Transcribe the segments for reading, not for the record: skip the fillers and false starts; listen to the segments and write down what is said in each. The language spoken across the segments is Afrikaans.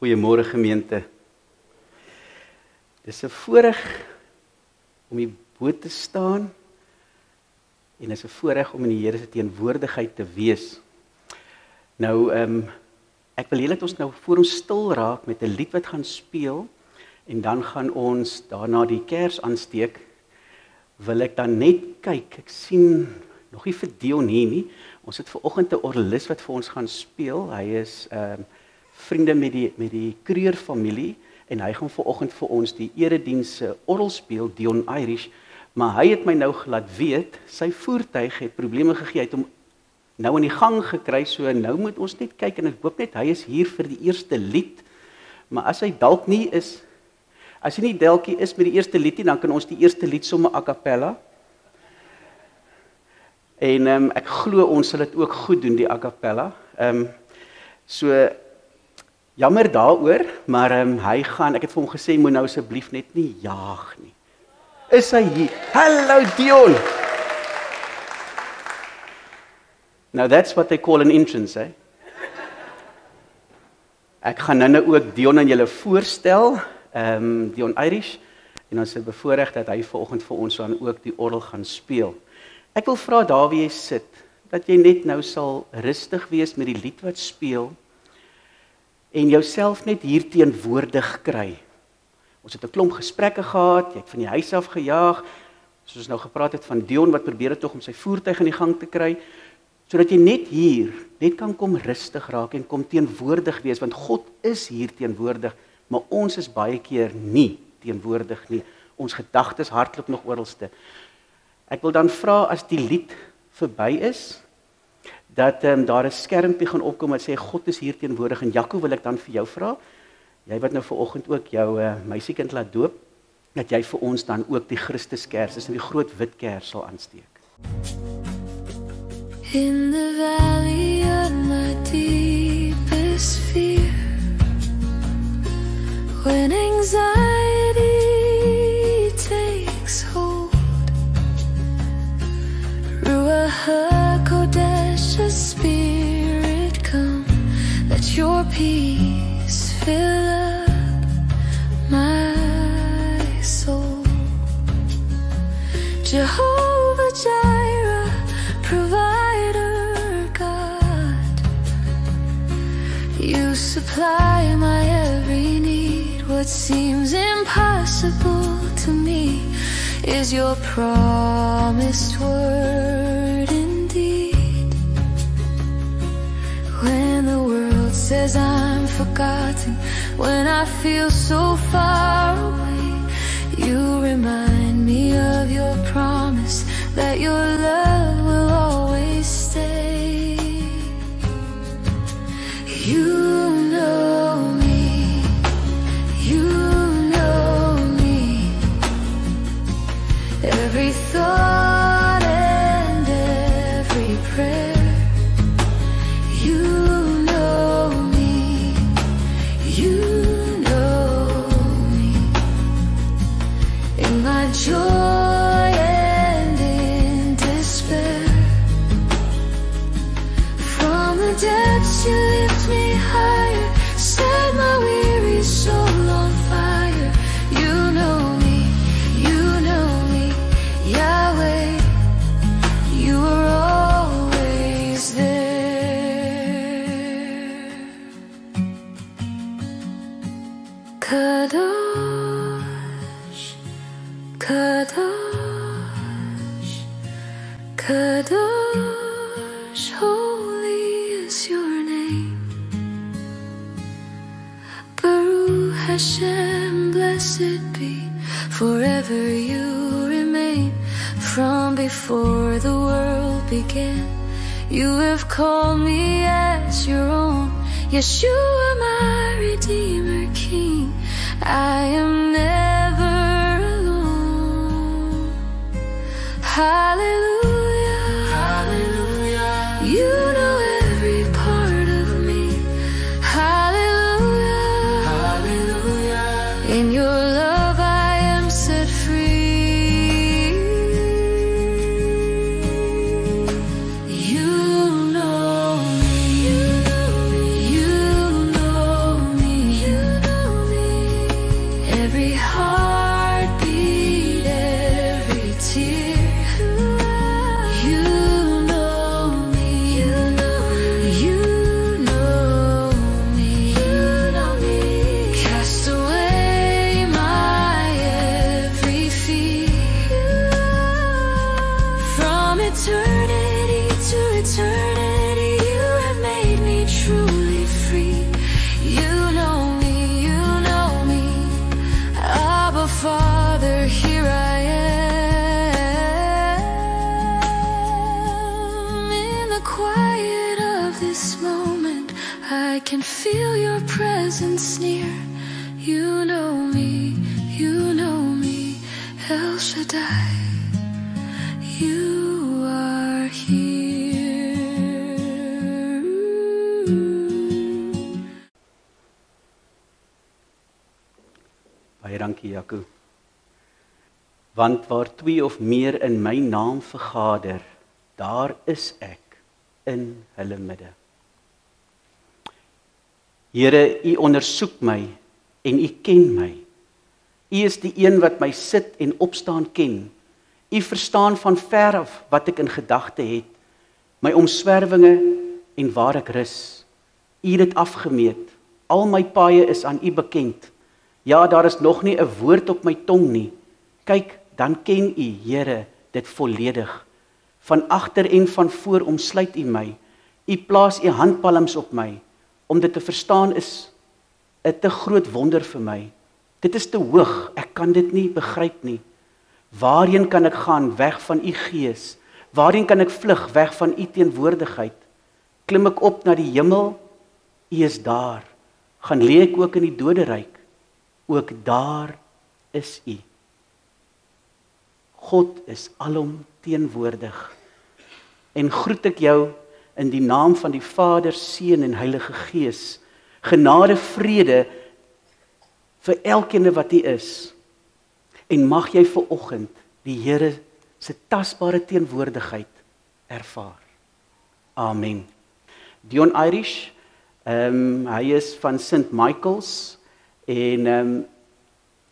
Goeiemôre gemeente. Dis 'n voorreg om hier bo te staan en is 'n voorreg om in die Here se teenwoordigheid te wees. Nou, ek wil hê dat ons nou voor ons stil raak met 'n lied wat gaan speel en dan gaan ons daarna die kers aansteek. Wil ek dan net kyk, ek sien nog nie vir Dion hier nie. Ons het vanoggend 'n orgelis wat vir ons gaan speel. Hy is vriende met die Kreur familie en hy gaan vanoggend vir ons die erediens orgel speel, Dion Irish, maar hy het my nou gelaat weet, sy voertuig het probleme gegee, hy het hom nou in die gang gekry, so nou moet ons net kyk en ek hoop net hy is hier vir die eerste lied, maar as hy dalk nie is, as hy nie dalkie is met die eerste lied nie, dan kan ons die eerste lied sommer a cappella. En ek glo ons sal dit ook goed doen, die a cappella. So jammer daaroor, maar hy gaan, ek het vir hom gesê, moet nou asseblief net nie jaag nie. Is hy hier? Hallo Dion! Now that's what they call an entrance, eh? Ek gaan nou ook Dion aan julle voorstel, Dion Irish, en ons is bevoorreg dat hy vanoggend vir ons dan ook die orgel gaan speel. Ek wil vra daar wie jy sit, dat jy net nou sal rustig wees met die lied wat speel, en jouself net hier teenwoordig kry. Ons het 'n klomp gesprekke gehad, jy het van die huis af gejaag, soos ons nou gepraat het van Dion wat probeer het tog om sy voertuig in die gang te kry, sodat jy net hier, net kan kom rustig raak en kom teenwoordig wees, want God is hier teenwoordig, maar ons is baie keer nie teenwoordig nie. Ons gedagtes hardloop nog oralste. Ek wil dan vra as die lied verby is, dat daar 'n skermpie gaan opkom wat sê God is hier teenwoordig, en Jaco wil ek dan vir jou vra, jy wat nou vanoggend ook jou meisiekind laat doop, dat jy vir ons dan ook die Christuskers, dis die groot wit kers sal aansteek. In the valley of my deepest fear, when anxiety takes hold, Ruach HaKodesh, a spirit come, let your peace fill up my soul. Jehovah Jireh, provider God, you supply my every need. What seems impossible to me is your promised word indeed. When the world says I'm forgotten, when I feel so far away, you remind me of your promise that your love will always stay. You know me, you know me, every thought and every prayer. You know me, you know me, in my joy and in despair. From the depths you lift me higher, set my weary soul on fire. You know me, Yahweh, you are always there. Kadosh, Kadosh, Kadosh, holy is your name. Baruch Hashem, blessed be, forever you remain. From before the world began, you have called me as your own. Yeshua, my Redeemer, King, I am never alone. Hallelujah, hallelujah, you know every part of me. Hallelujah, hallelujah, in your love I am set free. You know me, you know me, you know me, you can feel your presence near. You know me, El Shaddai, you are here. Baie dankie, Jaco. Want waar 2 of meer in my naam vergader, daar is ek in hulle midde. Here, U ondersoek my en U ken my. U is die een wat my sit en opstaan ken. U verstaan van ver af wat ek in gedagte het, my omswervinge en waar ek rus. U het dit afgemeet. Al my paaie is aan U bekend. Ja, daar is nog nie 'n woord op my tong nie. Kyk, dan ken U, Here, dit volledig. Van agter en van voor omsluit U my. U plaas U handpalms op my. Om dit te verstaan is 'n te groot wonder vir my. Dit is te hoog, ek kan dit nie begryp nie. Waarheen kan ek gaan weg van U gees? Waarheen kan ek vlug weg van U teenwoordigheid? Klim ek op na die hemel? U is daar. Gaan lê ek ook in die doderyk? Ook daar is U. God is alom teenwoordig. En groet ek jou in die naam van die Vader, Seun en Heilige Gees. Genade, vrede vir elkeen wat U is. En mag jy vanoggend die Here se tasbare teenwoordigheid ervaar. Amen. Dion Irish, hy is van St. Michael's en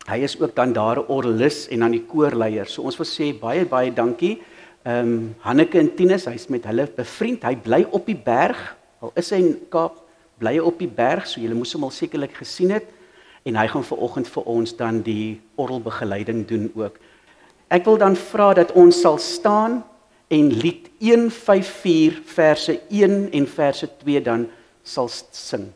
hy is ook dan daar 'n orgelis en dan die koorleier. So ons wil sê baie dankie. Hanneke en Tinus, hy's met hulle bevriend. Hy bly op die berg. Al is hy in Kaap, bly hy op die berg, so julle moes hom al sekerlik gesien het. En hy gaan vanoggend vir ons dan die orgelbegeleiding doen ook. Ek wil dan vra dat ons sal staan en lied 154 verse 1 en verse 2 dan sal sing.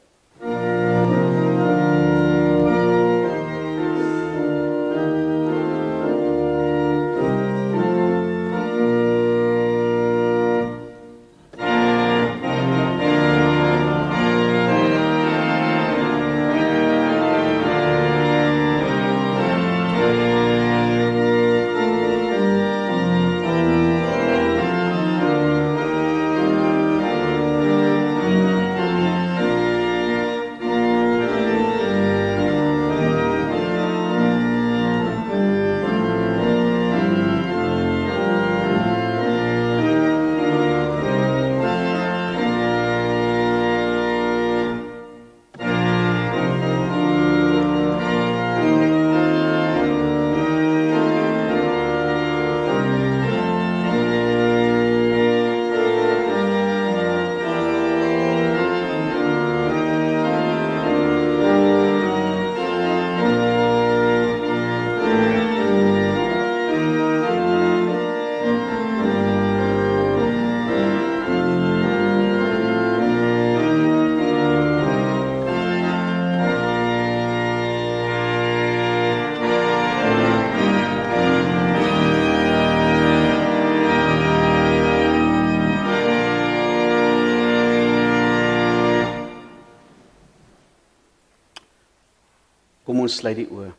Kom ons sluit die oë.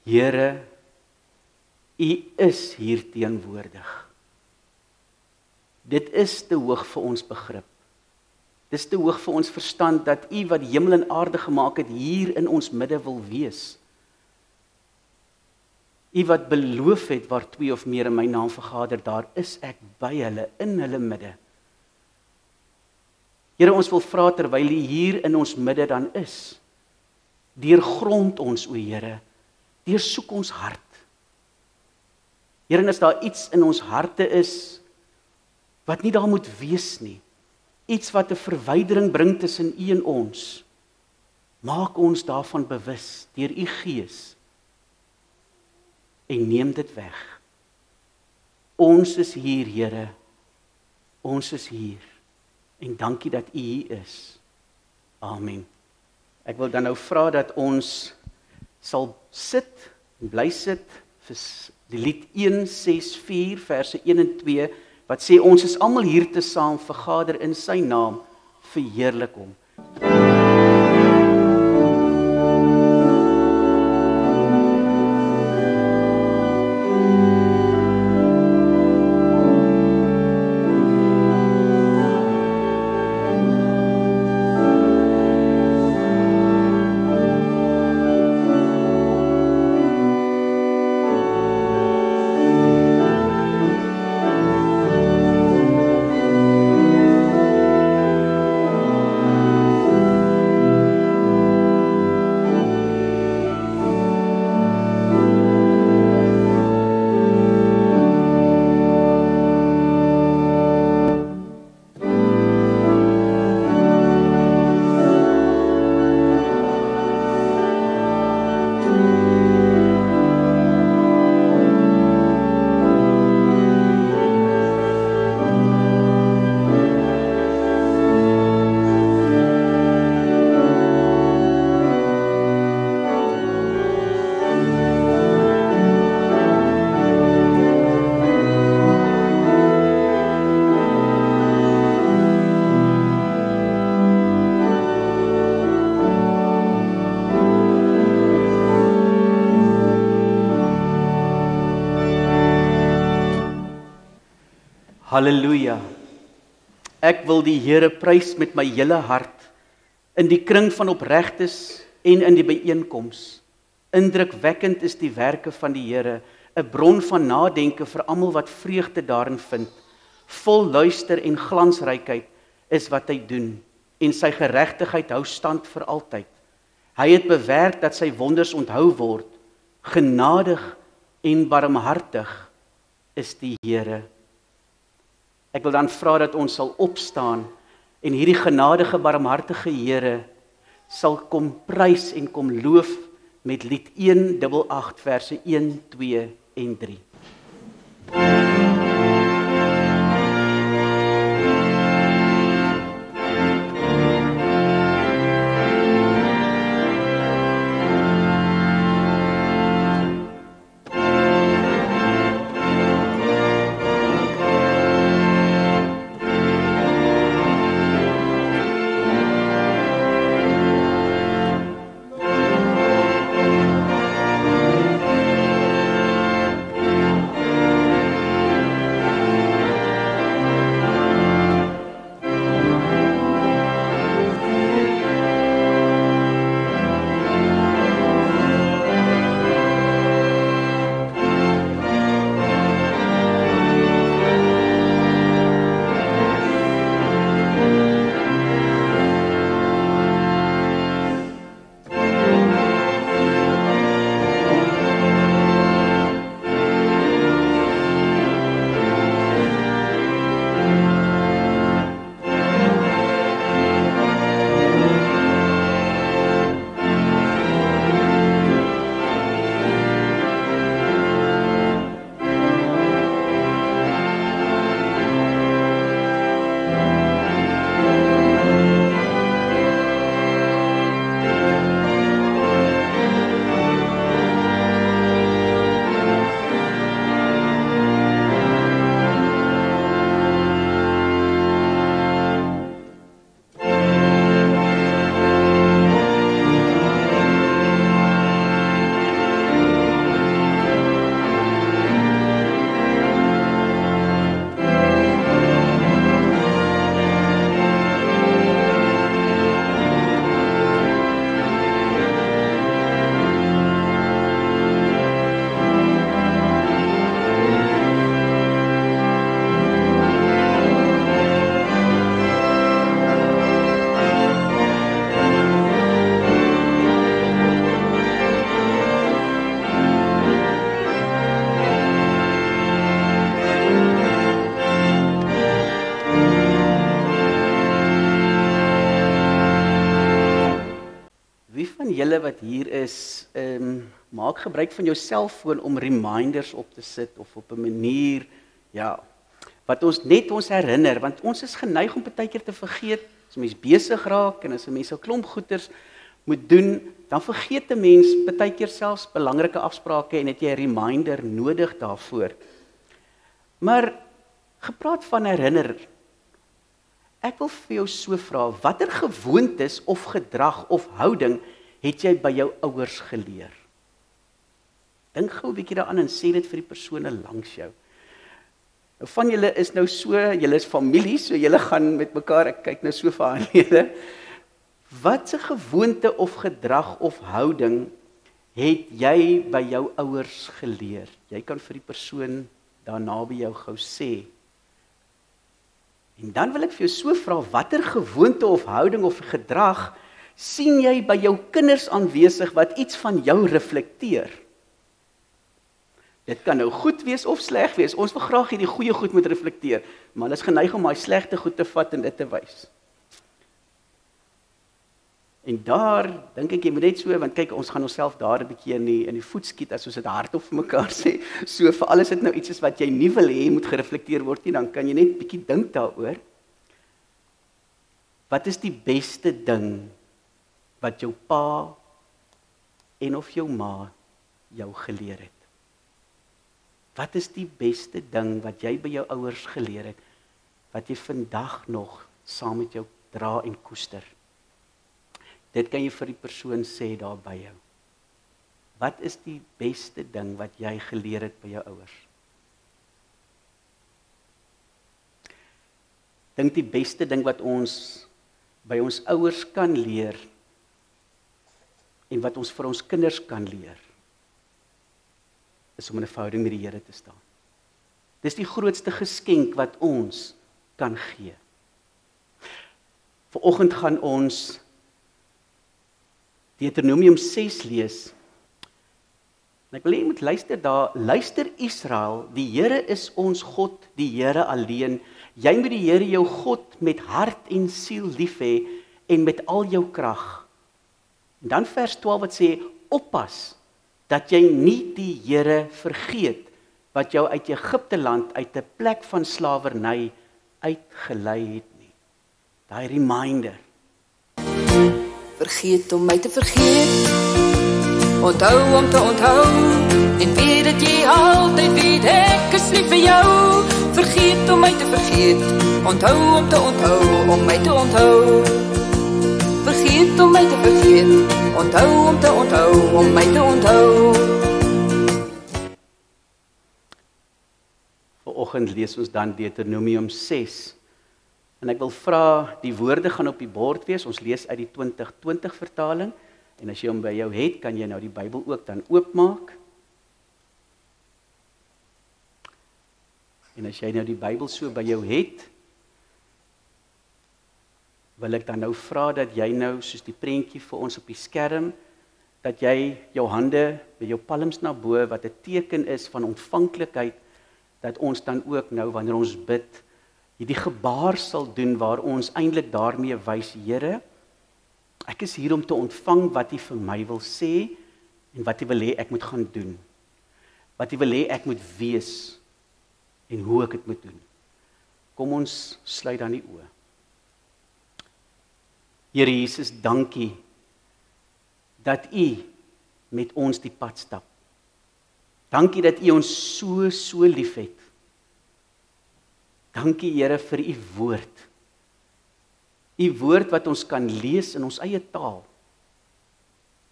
Here, U is hier teenwoordig. Dit is te hoog vir ons begrip. Dit is te hoog vir ons verstand dat U wat hemel en aarde gemaak het, hier in ons midde wil wees. U wat beloof het waar 2 of meer in my naam vergader, daar is ek by hulle, in hulle midde. Here, ons wil vra terwyl U hier in ons midde dan is, deurgrond ons, o Here, deursoek ons hart. Here, en as daar iets in ons harte is, wat nie daar moet wees nie, iets wat 'n verwydering bring tussen U en ons, maak ons daarvan bewus, deur U Gees, en neem dit weg. Ons is hier, Here, ons is hier, en dankie dat U hier is. Amen. Ek wil dan nou vra dat ons sal sit, en bly sit, vir die lied 164, verse 1 en 2, wat sê, ons is almal hier te saam, vergader in sy naam, verheerlik hom. Halleluja. Ek wil die Here prys met my hele hart, in die kring van opregtes en in die byeenkoms. Indrukwekkend is die werke van die Here, 'n bron van nadenke vir almal wat vreugde daarin vind. Vol luister en glansrykheid is wat hy doen, en sy geregtigheid hou stand vir altyd. Hy het bewerk dat sy wonders onthou word. Genadig en barmhartig is die Here. Ek wil dan vra dat ons sal opstaan en hierdie genadige barmhartige Here sal kom prys en kom loof met lied 188 verse 1, 2 en 3. Julle wat hier is, maak gebruik van jou selfoon om reminders op te sit of op 'n manier, ja, wat ons net ons herinner, want ons is geneig om baie keer te vergeet, as 'n mens besig raak en as 'n mens 'n klomp goeders moet doen, dan vergeet 'n mens baie keer selfs belangrike afsprake en het jy 'n reminder nodig daarvoor. Maar gepraat van herinner, Ek wil vir jou so vra, watter gewoontes of gedrag of houding het jy by jou ouers geleer? Dink gou 'n bietjie daaraan en sê dit vir die persone langs jou. Nou van julle is nou so, julle is familie, so julle gaan met mekaar, ek kyk nou so vir aanlede. Wat 'n gewoonte of gedrag of houding het jy by jou ouers geleer? Jy kan vir die persoon daarna by jou gou sê. En dan wil ek vir jou so vra, watter gewoonte of houding of gedrag sien jy by jou kinders aanwesig wat iets van jou reflekteer? Dit kan nou goed wees of sleg wees. Ons wil graag hê die goeie goed moet reflekteer, maar hulle is geneig om daai slegte goed te vat en dit te wys. En daar dink ek jy moet net so, want kyk, ons gaan onsself daar 'n bietjie in die voet skiet as ons dit hardop vir mekaar sê. So vir alles dit nou iets is wat jy nie wil hê moet gereflekteer word nie, dan kan jy net bietjie dink daaroor. Wat is die beste ding wat jou pa en of jou ma jou geleer het? Wat is die beste ding wat jy by jou ouers geleer het, wat jy vandag nog saam met jou dra en koester? Dit kan jy vir die persoon sê daar by jou. Wat is die beste ding wat jy geleer het by jou ouers? Dink die beste ding wat ons by ons ouers kan leer en wat ons vir ons kinders kan leer, is om in 'n verhouding met die Here te staan. Dis die grootste geskenk wat ons kan gee. Vanoggend gaan ons Deuteronomium 6 lees. En ek wil hê jy moet luister daar. Luister Israel, die Here is ons God, die Here alleen. Jy moet die Here jou God met hart en siel lief hê en met al jou krag. En dan vers 12 wat sê, oppas dat jy nie die Here vergeet wat jou uit Egipte land, uit 'n plek van slawerny uitgelei het nie. Daai reminder. Vergeet om my te vergeet, onthou om te onthou, en weet dat jy altyd weet ek is lief vir jou. Vergeet om my te vergeet, onthou om te onthou, om my te onthou. Vergeet om my te vergeet, onthou om te onthou, om my te onthou. Vanoggend lees ons dan Deuteronomium 6. En ek wil vra, die woorde gaan op die bord wees, ons lees uit die 2020 vertaling, en as jy hom by jou het, kan jy nou die Bybel ook dan oopmaak. En as jy nou die Bybel so by jou het, wil ek dan nou vra dat jy nou, soos die prentjie vir ons op die skerm, dat jy jou hande met jou palms na bo, wat 'n teken is van ontvanklikheid, dat ons dan ook nou, wanneer ons bid, hierdie gebaar sal doen waar ons eintlik daarmee wys, Here, ek is hier om te ontvang wat U vir my wil sê en wat U wil hê ek moet gaan doen. Wat U wil hê ek moet wees en hoe ek dit moet doen. Kom ons sluit dan die oë. Here Jesus, dankie dat U met ons die pad stap. Dankie dat U ons so liefhet. Dankie Here vir U woord. U woord wat ons kan lees in ons eie taal.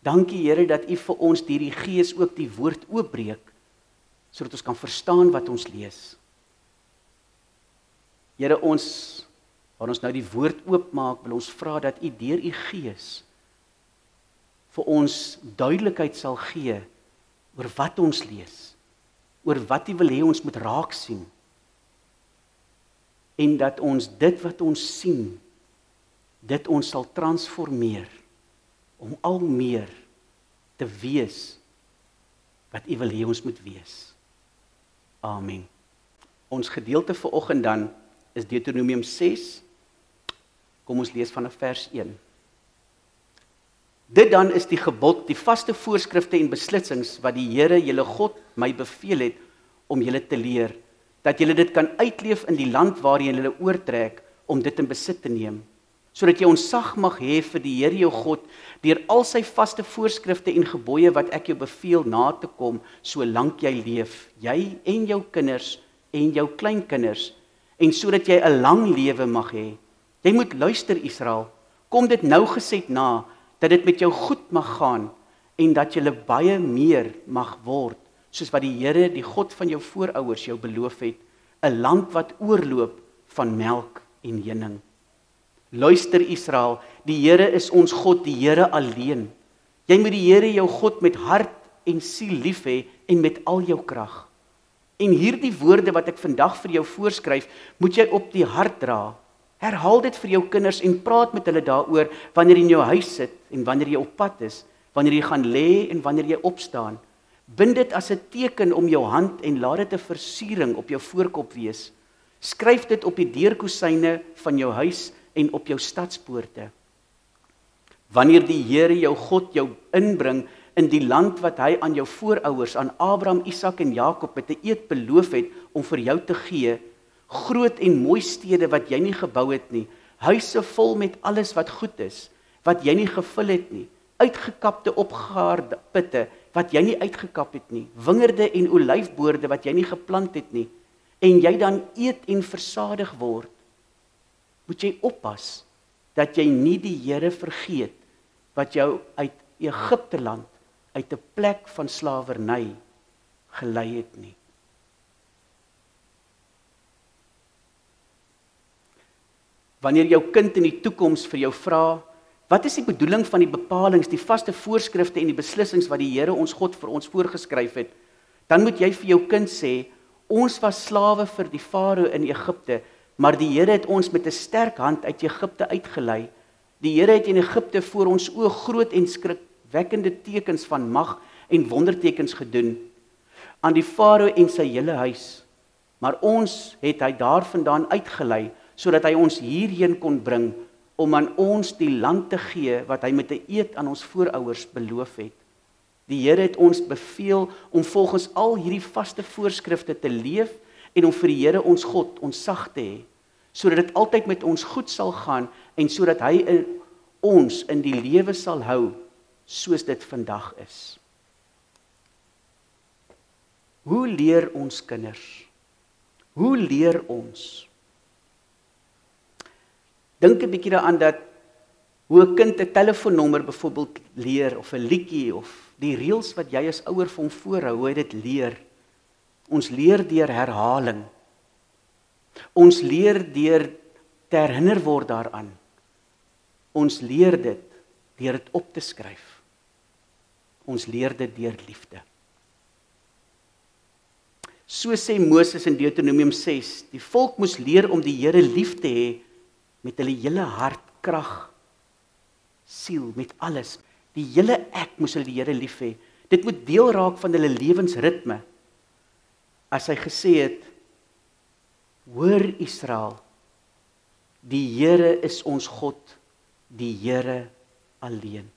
Dankie Here dat U vir ons deur die Gees ook die woord oopbreek, sodat ons kan verstaan wat ons lees. Here, waar ons nou die woord oopmaak, wil ons vra dat U deur U Gees vir ons duidelikheid sal gee oor wat ons lees, oor wat U wil hê ons moet raak sien, en dat ons dit wat ons sien, dit ons sal transformeer, om al meer te wees, wat U wil hê ons moet wees. Amen. Ons gedeelte vir oggend dan, is Deuteronomium 6, kom ons lees vanaf vers 1. Dit dan is die gebod, die vaste voorskrifte en beslissings, wat die Here, julle God, my beveel het, om julle te leer, dat julle dit kan uitleef in die land waarin julle oortrek, om dit in besit te neem, sodat jy ontsag mag hê vir die Here jou God, deur al sy vaste voorskrifte en gebooie wat ek jou beveel na te kom, solank jy leef, jy en jou kinders en jou kleinkinders, en sodat jy 'n lang lewe mag hê, Jy moet luister, Israel, kom dit nou gesed na, dat dit met jou goed mag gaan, en dat jy baie meer mag word, soos wat die Here, die God van jou voorouers jou beloof het, 'n land wat oorloop van melk en honing. Luister, Israel, die Here is ons God, die Here alleen. Jy moet die Here jou God met hart en siel lief hê en met al jou krag. En hierdie woorde wat ek vandag vir jou voorskryf, moet jy op die hart dra. Herhaal dit vir jou kinders en praat met hulle daaroor wanneer jy in jou huis sit en wanneer jy op pad is, wanneer jy gaan lê en wanneer jy opstaan. Bind dit as 'n teken om jou hand en laat dit 'n versiering op jou voorkop wees. Skryf dit op die deurkosyne van jou huis en op jou stadspoorte. Wanneer die Here jou God jou inbring in die land wat hy aan jou voorouers, aan Abraham, Isak en Jakob met 'n eed beloof het om vir jou te gee, groot en mooi stede wat jy nie gebou het nie, huise vol met alles wat goed is, wat jy nie gevul het nie, uitgekapte opgehaarde putte wat jy nie uitgekap het nie, wingerde en olyfboorde wat jy nie geplant het nie, en jy dan eet en versadig word, moet jy oppas dat jy nie die Here vergeet wat jou uit Egipte land, uit 'n plek van slawerny gelei het nie. Wanneer jou kind in die toekoms vir jou vra, wat is die bedoeling van die bepalings, die vaste voorskrifte en die beslissings wat die Here ons God vir ons voorgeskryf het, dan moet jy vir jou kind sê, ons was slawe vir die Farao in Egipte, maar die Here het ons met 'n sterk hand uit Egipte uitgelei. Die Here het in Egipte voor ons oë groot en skrikwekkende tekens van mag en wondertekens gedoen aan die Farao en sy hele huis. Maar ons het hy daarvandaan uitgelei, sodat hy ons hierheen kon bring, om aan ons die land te gee, wat hy met 'n eed aan ons voorouers beloof het. Die Here het ons beveel om volgens al hierdie vaste voorskrifte te leef, en om vir die Here ons God ontsag te hê, sodat dit altyd met ons goed sal gaan, en sodat hy ons in die lewe sal hou, soos dit vandag is. Hoe leer ons kinders? Hoe leer ons? Dink 'n bietjie daaraan dat hoe 'n kind 'n telefoonnommer byvoorbeeld leer, of 'n liedjie, of die reëls wat jy as ouer vir hom voorhou, hoe hy dit leer. Ons leer deur herhaling. Ons leer deur te herinner word daaraan. Ons leer dit deur dit op te skryf. Ons leer dit deur liefde. So sê Moses in Deuteronomium 6, die volk moes leer om die Here lief te hê met hulle hele hart, krag, siel, met alles. Die hele ek moes hulle die Here lief hê. Dit moet deel raak van hulle lewensritme. As hy gesê het, hoor Israel, die Here is ons God, die Here alleen.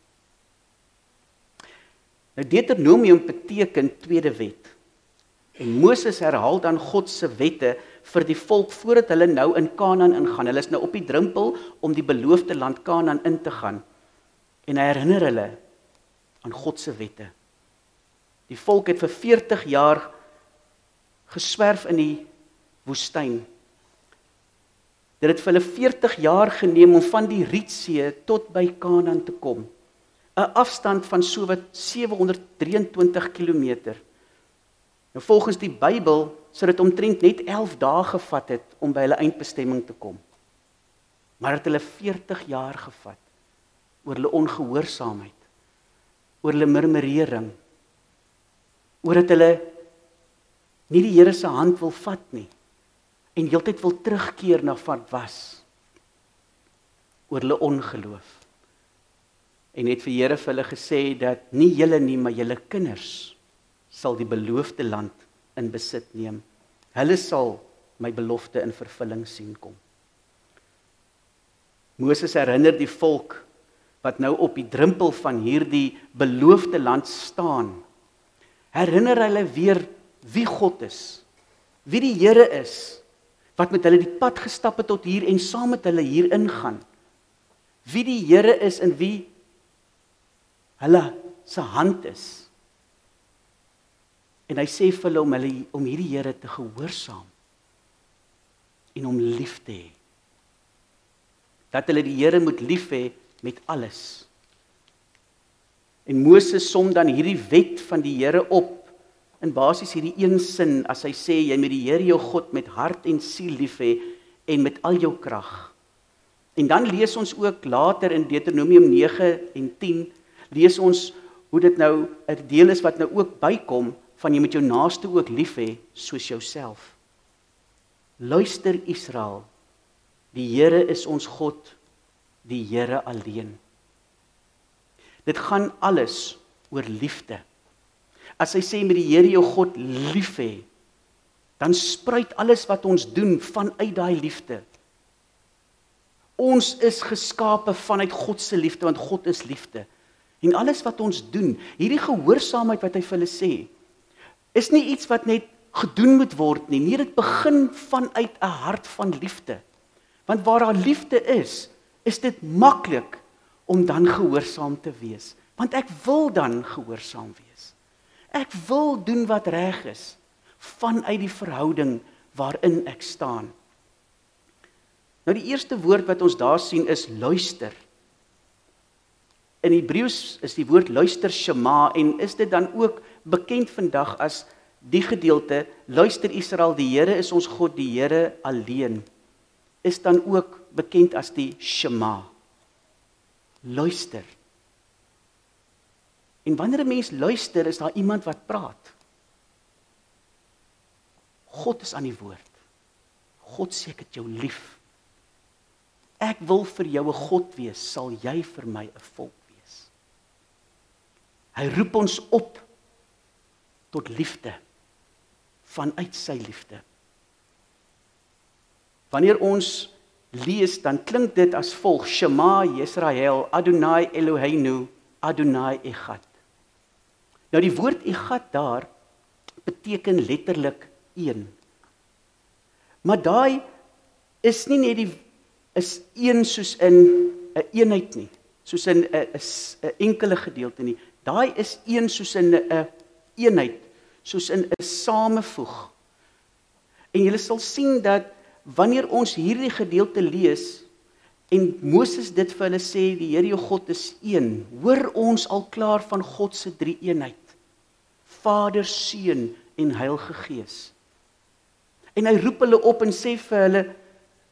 Nou Deuteronomium beteken tweede wet. En Moses herhaal dan God se wette vir die volk voordat hulle nou in Kanaan ingaan. Hulle is nou op die drempel om die beloofde land Kanaan in te gaan. En hy herinner hulle aan God se wette. Die volk het vir 40 jaar geswerf in die woestyn. Dit het vir hulle 40 jaar geneem om van die Rietsee tot by Kanaan te kom. 'n Afstand van sowat 723 kilometer. Nou volgens die Bybel sou dit omtrent net 11 dae gevat het om by hulle eindbestemming te kom. Maar het hulle 40 jaar gevat oor hulle ongehoorsaamheid, oor hulle murmurering, oor dat hulle nie die Here se hand wil vat nie en heeltyd wil terugkeer na wat was, oor hulle ongeloof. En het vir Here vir hulle gesê dat nie julle nie, maar julle kinders sal die beloofde land in besit neem. Hulle sal my belofte in vervulling sien kom. Moses herinner die volk wat nou op die drempel van hierdie beloofde land staan. Herinner hulle weer wie God is, wie die Here is, wat met hulle die pad gestap het tot hier en saam met hulle hier ingaan. Wie die Here is en wie hulle se hand is. En hy sê vir hulle om hierdie Here te gehoorsaam en om lief te hê. dat hulle die Here moet lief hê met alles. En Moses som dan hierdie wet van die Here op, in basies hierdie een sin, as hy sê, jy moet die Here jou God met hart en siel lief hê, en met al jou krag. En dan lees ons ook later in Deuteronomium 9 en 10, lees ons hoe dit nou 'n deel is wat nou ook bykom, van jy moet jou naaste ook lief hê, soos jouself. Luister Israel, die Here is ons God, die Here alleen. Dit gaan alles oor liefde. As hy sê met die Here jou God lief hê, dan spruit alles wat ons doen vanuit daai liefde. Ons is geskape vanuit God se liefde, want God is liefde. En alles wat ons doen, hierdie gehoorsaamheid wat hy vir hulle sê, is nie iets wat net gedoen moet word nie. Nee, dit begin vanuit 'n hart van liefde. Want waar daar liefde is dit maklik om dan gehoorsaam te wees. Want ek wil dan gehoorsaam wees. Ek wil doen wat reg is, vanuit die verhouding waarin ek staan. Nou die eerste woord wat ons daar sien is luister. In Hebreëus is die woord luister shema, en is dit dan ook bekend vandag as die gedeelte, luister Israel, die Here is ons God, die Here alleen, is dan ook bekend as die shema. Luister. En wanneer 'n mens luister, is daar iemand wat praat. God is aan die woord. God sê ek het jou lief. Ek wil vir jou 'n God wees, sal jy vir my 'n volk wees. Hy roep ons op tot liefde, vanuit sy liefde. Wanneer ons lees, dan klink dit as volg, Shema Yisrael, Adonai Eloheinu, Adonai Echad. Nou die woord Echad daar, beteken letterlik een. Maar daai is nie net is een soos in 'n eenheid nie, soos in 'n enkele gedeelte nie. Daai is een soos in 'n eenheid, soos in 'n samevoeg. En julle sal sien dat wanneer ons hierdie gedeelte lees en Moses dit vir hulle sê, die Here jou God is een, hoor ons al klaar van God se drie eenheid. Vader, Seun en Heilige Gees. En hy roep hulle op en sê vir hulle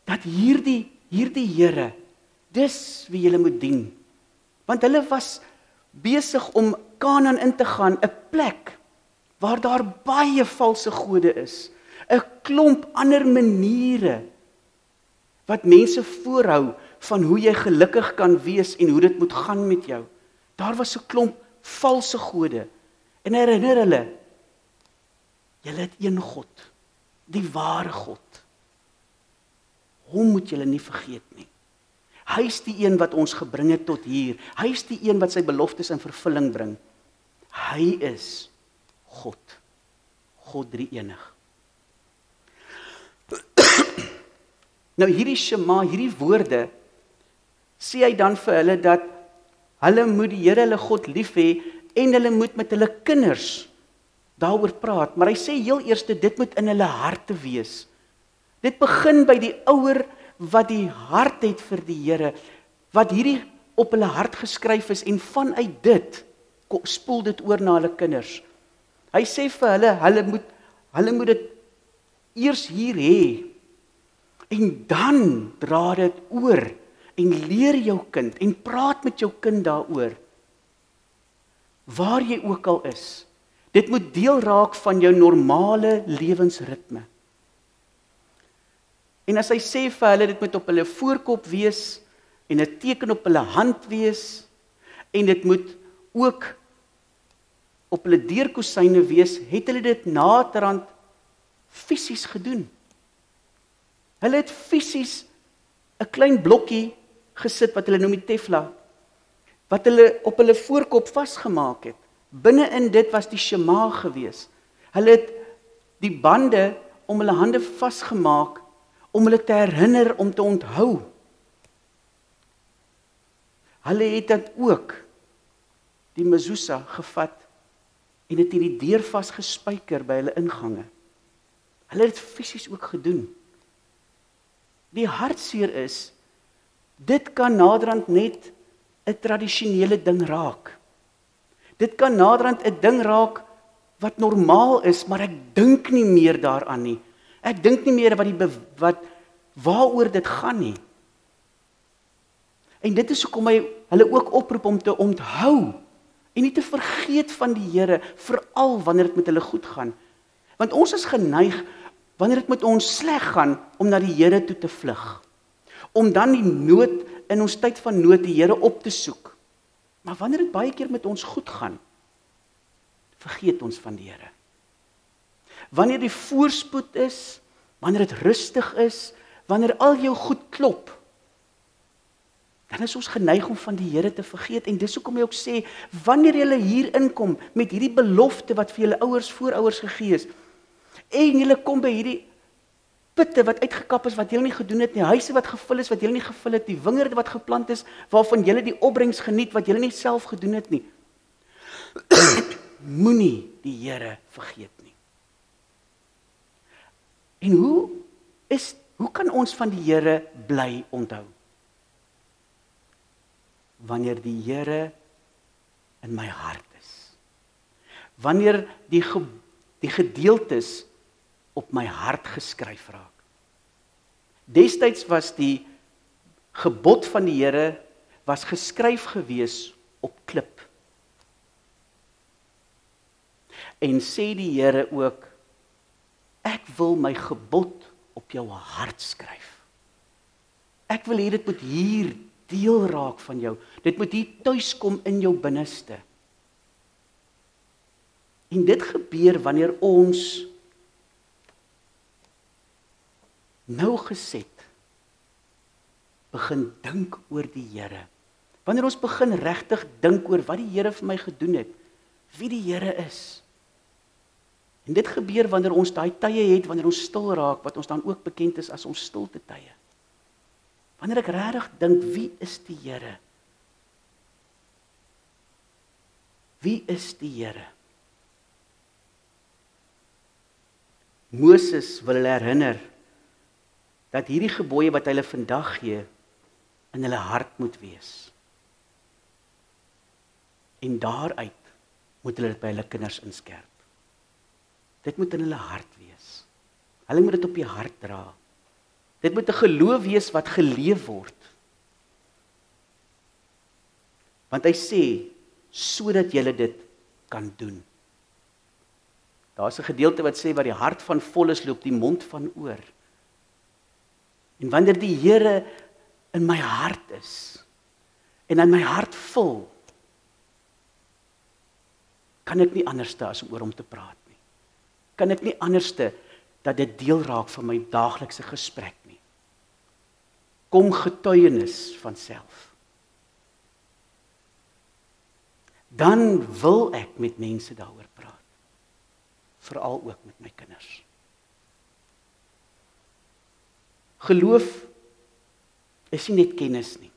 dat hierdie Here, dis wie julle moet dien. Want hulle was besig om Kanaan in te gaan, 'n plek waar daar baie valse gode is, 'n klomp ander maniere wat mense voorhou van hoe jy gelukkig kan wees en hoe dit moet gaan met jou. Daar was 'n klomp valse gode. En herinner hulle, julle het een God, die ware God. Hom moet julle nie vergeet nie. Hy is die een wat ons gebring het tot hier. Hy is die een wat sy beloftes in vervulling bring. Hy is God. God drie-enig. Nou hierdie Shema, hierdie woorde, sê hy dan vir hulle dat hulle moet die Here hulle God lief hê en hulle moet met hulle kinders daaroor praat. Maar hy sê heel eers dit moet in hulle harte wees. Dit begin by die ouer wat die hart het vir die Here, wat hierdie op hulle hart geskryf is en vanuit dit spoel dit oor na hulle kinders. Hy sê vir hulle moet dit eers hier hê en dan dra dit oor en leer jou kind en praat met jou kind daaroor. Waar jy ook al is, dit moet deel raak van jou normale lewensritme. En as hy sê vir hulle, dit moet op hulle voorkop wees, en 'n teken op hulle hand wees, en dit moet ook op hulle deurkosyne wees, het hulle dit naderhand fisies gedoen. Hulle het fisies 'n klein blokkie gesit, wat hulle noem die tefla, wat hulle op hulle voorkop vasgemaak het. Binne-in dit was die Shema gewees. Hulle het die bande om hulle hande vasgemaak, om hulle te herinner, om te onthou. Hulle het dit ook, die mezuzah, gevat, en het hierdie deur vasgespyker by hulle ingange. Hulle het dit fisies ook gedoen. Die hartseer is, Dit kan naderhand net 'n tradisionele ding raak. Dit kan naderhand 'n ding raak wat normaal is, maar ek dink nie meer daaraan nie. Ek dink nie meer waaroor dit gaan nie. En dit is hoekom hulle ook oproep om te onthou en nie te vergeet van die Here, veral wanneer dit met hulle goed gaan. Want ons is geneig, wanneer dit met ons sleg gaan, om na die Here toe te vlug. Om dan die nood, in ons tyd van nood, die Here op te soek. Maar wanneer dit baie keer met ons goed gaan, vergeet ons van die Here. Wanneer die voorspoed is, wanneer dit rustig is, wanneer al jou goed klop, dan is ons geneig om van die Here te vergeet. En dis hoekom hy ook sê, wanneer julle hier inkom met hierdie belofte wat vir julle ouers, voorouers gegee is, en julle kom by hierdie putte wat uitgekap is wat julle nie gedoen het nie, huise wat gevul is wat julle nie gevul het nie, wingerde wat geplant is waarvan julle die opbrengs geniet wat julle nie self gedoen het nie. Moenie die Here vergeet nie. En hoe kan ons van die Here bly onthou? Wanneer die Here in my hart is. Wanneer die gedeeltes op my hart geskryf raak. Destyds was die gebod van die Here was geskryf gewees op klip. En sê die Here ook, ek wil my gebod op jou hart skryf. Ek wil hê dit moet hier deel raak van jou. Dit moet hier tuis kom in jou binneste. En dit gebeur wanneer ons nougeset begin dink oor die Here. Wanneer ons begin regtig dink oor wat die Here vir my gedoen het, wie die Here is. En dit gebeur wanneer ons daai tye het, wanneer ons stil raak, wat ons dan ook bekend is as ons stilte tye. Wanneer ek regtig dink, wie is die Here? Wie is die Here? Moses wil hulle herinner dat hierdie gebooie wat hulle vandag gee in hulle hart moet wees. En daaruit moet hulle dit by hulle kinders inskerp. Dit moet in hulle hart wees. Hulle moet dit op die hart dra. Dit moet 'n geloof wees wat geleef word. Want hy sê, sodat julle dit kan doen. Daar's 'n gedeelte wat sê, wat die hart van vol is, loop die mond van oor. En wanneer die Here in my hart is, en in my hart vul, kan ek nie anderste as om oor hom te praat nie. Kan ek nie anderste dat dit deel raak van my daaglikse gesprek nie. Kom getuienis van self. Dan wil ek met mense daaroor praat. Veral ook met my kinders. Geloof is nie net kennis nie.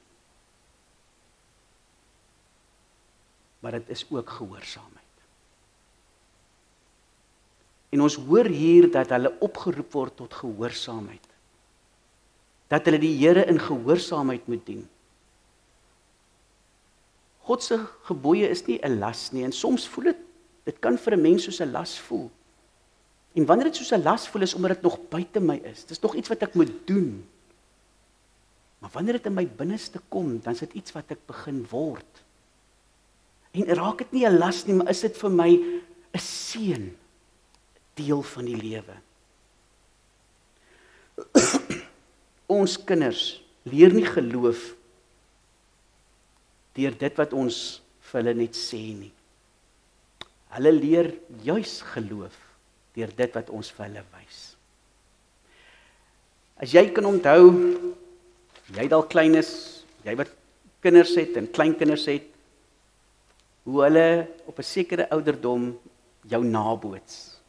Maar dit is ook gehoorsaamheid. En ons hoor hier dat hulle opgeroep word tot gehoorsaamheid. Dat hulle die Here in gehoorsaamheid moet dien. God se gebooie is nie 'n las nie, en soms voel dit kan vir 'n mens soos 'n las voel. En wanneer dit soos 'n las voel, is omdat dit nog buite my is. Dit is nog iets wat ek moet doen. Maar wanneer dit in my binneste kom, dan is dit iets wat ek begin word. En raak dit nie 'n las nie, maar is dit vir my 'n seën, deel van die lewe. Ons kinders leer nie geloof deur dit wat ons vir hulle net sê nie. Hulle leer juis geloof deur dit wat ons vir hulle wys. As jy kan onthou, jy dalk klein is, jy wat kinders het en kleinkinders het, hoe hulle op 'n sekere ouderdom jou naboots.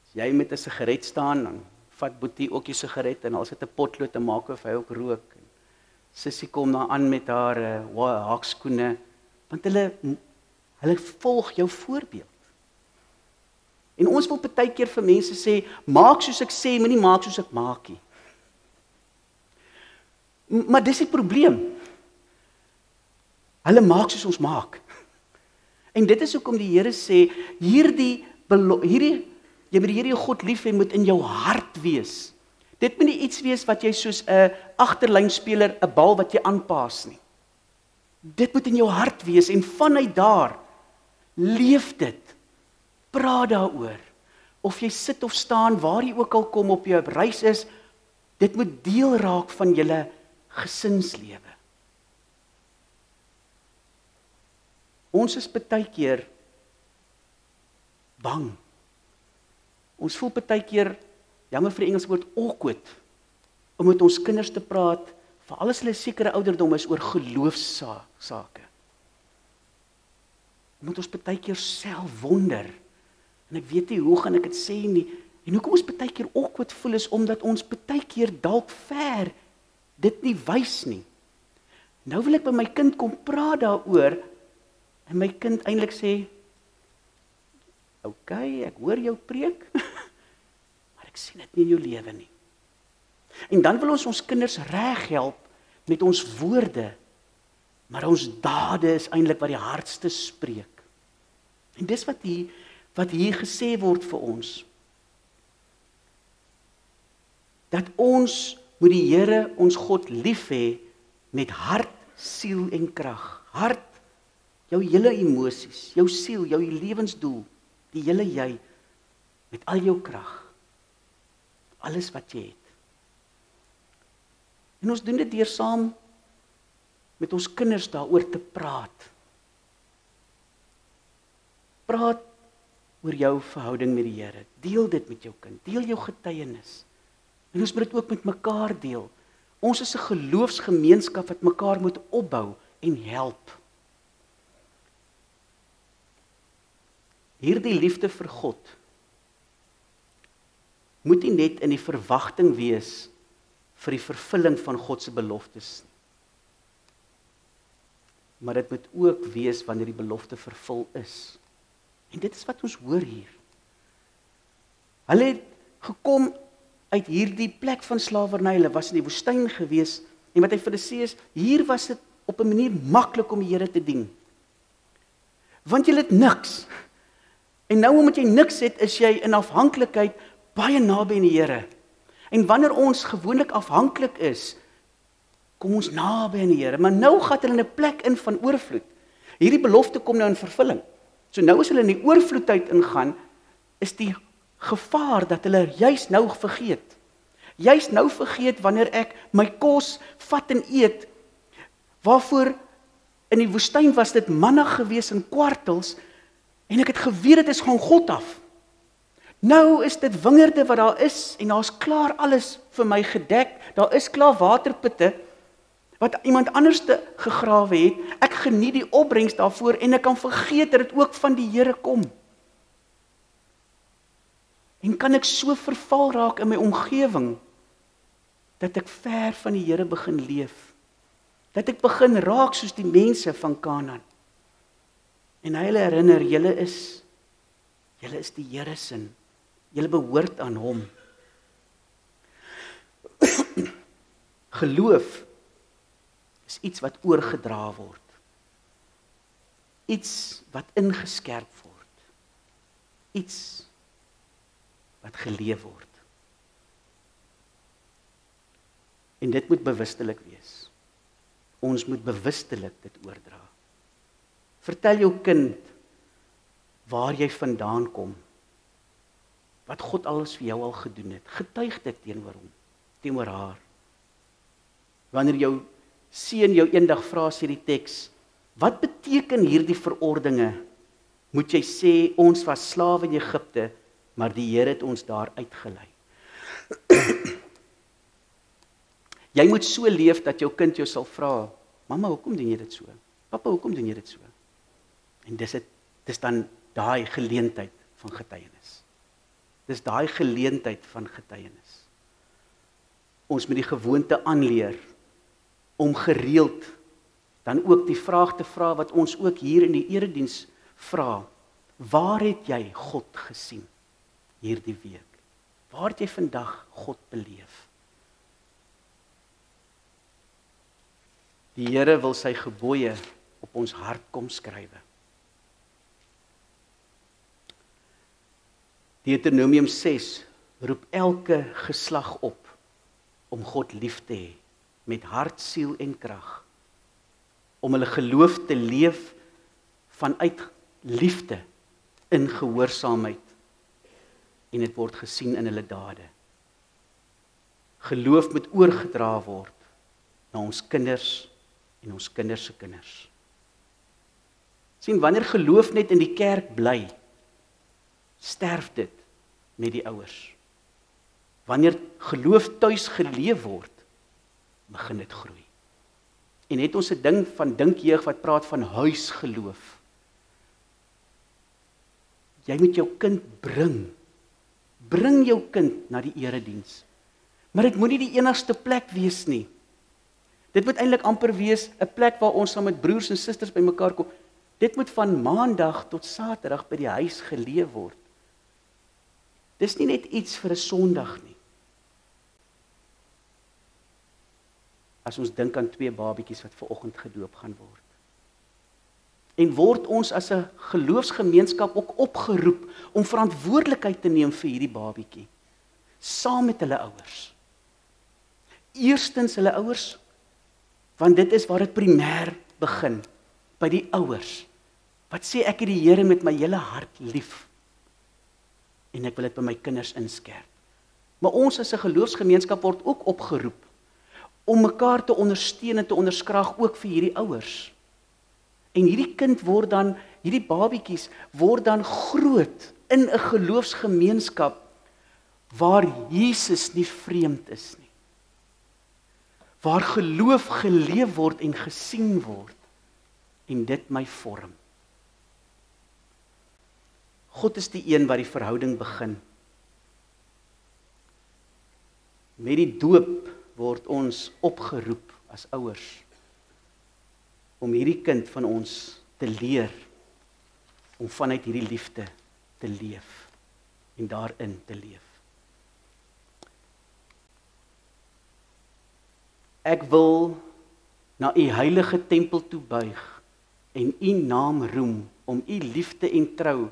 As jy met 'n sigaret staan, dan vat Boetie ook die sigaret en al sit 'n potlood en maak of hy ook rook. Sissie kom dan aan met haar haakskoene, want hulle volg jou voorbeeld. En ons wil baie keer vir mense sê, maak soos ek sê, moenie maak soos ek maak nie. Maar dis die probleem. Hulle maak soos ons maak. En dit is hoekom die Here sê, jy moet die Here jou God lief hê, moet in jou hart wees. Dit moet nie iets wees wat jy soos 'n agterlynspeler 'n bal wat jy aanpas nie. Dit moet in jou hart wees en vanuit daar leef dit. Praat daaroor. Of jy sit of staan waar jy ook al kom op jou reis is, dit moet deel raak van julle gesinslewe. Ons is baie keer bang. Ons voel baie keer, jammer vir die Engelse woord, awkward, om met ons kinders te praat, veral as hulle sekere ouderdom is, oor geloofsake. Moet ons baie keer self wonder, en ek weet nie hoe gaan ek dit sê nie, en hoekom ons baie keer awkward voel is, omdat ons baie keer dalk ver dit nie wys nie. Nou wil ek by my kind kom praat daaroor, en my kind eintlik sê, okay, ek hoor jou preek, maar ek sien dit nie in jou lewe nie. En dan wil ons kinders reg help met ons woorde, maar ons dade is eintlik wat die hardste spreek. En dis wat hier gesê word vir ons. Dat ons moet die Here, ons God, lief hê met hart, siel en krag. Hart, jou hele emosies, jou siel, jou lewensdoel, die hele jy, met al jou krag. Alles wat jy het. En ons doen dit deur saam met ons kinders daaroor te praat. Praat oor jou verhouding met die Here. Deel dit met jou kind. Deel jou getuienis. En ons moet dit ook met mekaar deel. Ons is 'n geloofsgemeenskap wat mekaar moet opbou en help. Hierdie liefde vir God moet nie net in die verwagting wees vir die vervulling van God se beloftes nie. Maar dit moet ook wees wanneer die belofte vervul is. En dit is wat ons hoor hier. Hulle het gekom uit hierdie plek van slawerny, hulle was in die woestyn gewees, en wat hy vir hulle sê is, hier was dit op 'n manier maklik om die Here te dien. Want jy het niks. En nou omdat jy niks het, is jy in afhanklikheid baie naby aan die Here. En wanneer ons gewoonlik afhanklik is, kom ons naby aan die Here, maar nou gaan hulle in 'n plek in van oorvloed. Hierdie belofte kom nou in vervulling. So nou as hulle in die oorvloedtyd ingaan, is die gevaar dat hulle juis nou vergeet. Juis nou vergeet wanneer ek my kos vat en eet, waarvoor in die woestyn was dit manna gewees in kwartels, en ek het geweet dit is van God af. Nou is dit wingerde wat daar is, en daar's klaar alles vir my gedek, daar is klaar waterputte, wat iemand anders te gegrawe het, ek geniet die opbrengs daarvoor, en ek kan vergeet dat dit ook van die Here kom. En kan ek so verval raak in my omgewing, dat ek ver van die Here begin leef, dat ek begin raak soos die mense van Kanaan. En hy hulle herinner, julle is die Here se, julle behoort aan hom. Geloof is iets wat oorgedra word. Iets wat ingeskerp word. Iets wat geleef word. En dit moet bewustelik wees. Ons moet bewustelik dit oordra. Vertel jou kind waar jy vandaan kom. Wat God alles vir jou al gedoen het. Getuig dit teenoor hom, teenoor haar. Wanneer jou seun jou eendag vra, sê die teks, wat beteken hierdie verordeninge? Moet jy sê, ons was slawe in Egipte, maar die Here het ons daar uitgelei. Jy moet so leef dat jou kind jou sal vra, mamma, hoekom doen jy dit so? Papa, hoekom doen jy dit so? En dis dan daai geleentheid van getuienis. Dis daai geleentheid van getuienis. Ons moet die gewoonte aanleer om gereeld dan ook die vraag te vra wat ons ook hier in die erediens vra. Waar het jy God gesien hierdie week? Waar het jy vandag God beleef? Die Here wil sy gebooie op ons hart kom skrywe. Deuteronomium 6 roep elke geslag op om God lief te hê, met hart, siel en krag, om hulle geloof te leef vanuit liefde in gehoorsaamheid, en dit word gesien in hulle dade. Geloof moet oorgedra word na ons kinders en ons kinders se kinders. Sien, wanneer geloof net in die kerk bly, sterf dit met die ouers. Wanneer geloof tuis geleef word, begin dit groei. En het ons 'n ding van dinkjeug wat praat van huisgeloof. Jy moet jou kind bring jou kind na die erediens. Maar dit moet nie die enigste plek wees nie. Dit moet eintlik amper wees 'n plek waar ons saam met broers en susters bymekaar kom. Dit moet van maandag tot Saterdag by die huis geleef word. Dis nie net iets vir 'n Sondag nie. As ons dink aan 2 babietjies wat vanoggend gedoop gaan word. En word ons as 'n geloofsgemeenskap ook opgeroep om verantwoordelikheid te neem vir hierdie babietjie, saam met hulle ouers. Eerstens hulle ouers, want dit is waar dit primêr begin, by die ouers. Wat sê ek het die Here met my hele hart lief, en ek wil dit by my kinders inskerp. Maar ons as 'n geloofsgemeenskap word ook opgeroep om mekaar te ondersteun en te onderskraag ook vir hierdie ouers. En hierdie kind word dan, hierdie babietjies word dan groot in 'n geloofsgemeenskap waar Jesus nie vreemd is nie. Waar geloof geleef word en gesien word en dit my vorm. God is die een wat die verhouding begin. Met die doop word ons opgeroep as ouers om hierdie kind van ons te leer om vanuit hierdie liefde te leef en daarin te leef. Ek wil na u heilige tempel toe buig en u naam roem om u liefde en trou,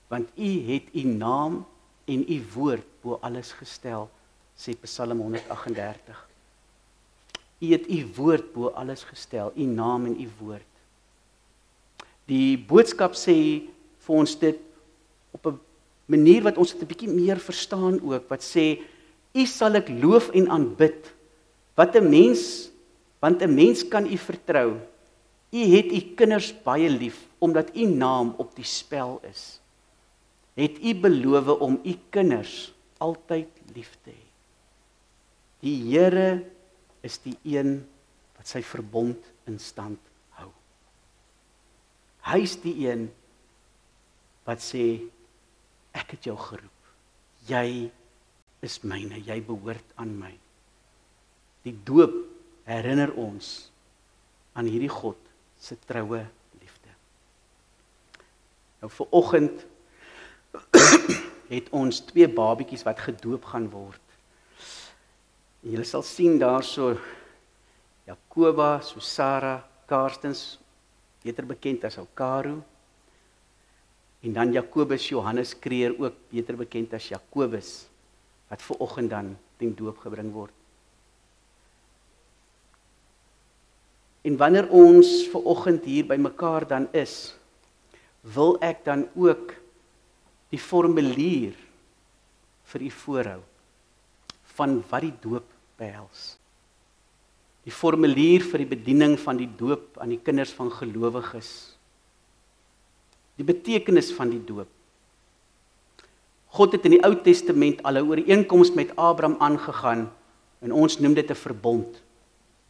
want u het u naam en u woord bo alles gestel, sê Psalm 138. U het u woord bo alles gestel, u naam en u woord. Die boodskap sê vir ons dit op 'n manier wat ons dit 'n bietjie meer verstaan ook, wat sê, u sal ek loof en aanbid, want 'n mens kan u vertrou. U het u kinders baie lief, omdat u naam op die spel is. Het u beloof om u kinders altyd lief te hê. Die Here is die een wat sy verbond in stand hou. Hy is die een wat sê, ek het jou geroep. Jy is myne, jy behoort aan my. Die doop herinner ons aan hierdie God se troue liefde. Nou vanoggend het ons 2 babietjies wat gedoop gaan word. En julle sal sien daarso Jakoba, Susara, Karstens, beter bekend as Okaro. En dan Jakobus Johannes Kreer, ook beter bekend as Jakobus, wat vanoggend dan ten doop gebring word. En wanneer ons vanoggend hier by mekaar dan is, wil ek dan ook die formulier vir u voorhou van wat die doop behels. Die formulier vir die bediening van die doop aan die kinders van gelowiges. Die betekenis van die doop. God het in die Ou Testament al 'n ooreenkoms met Abraham aangegaan en ons noem dit 'n verbond.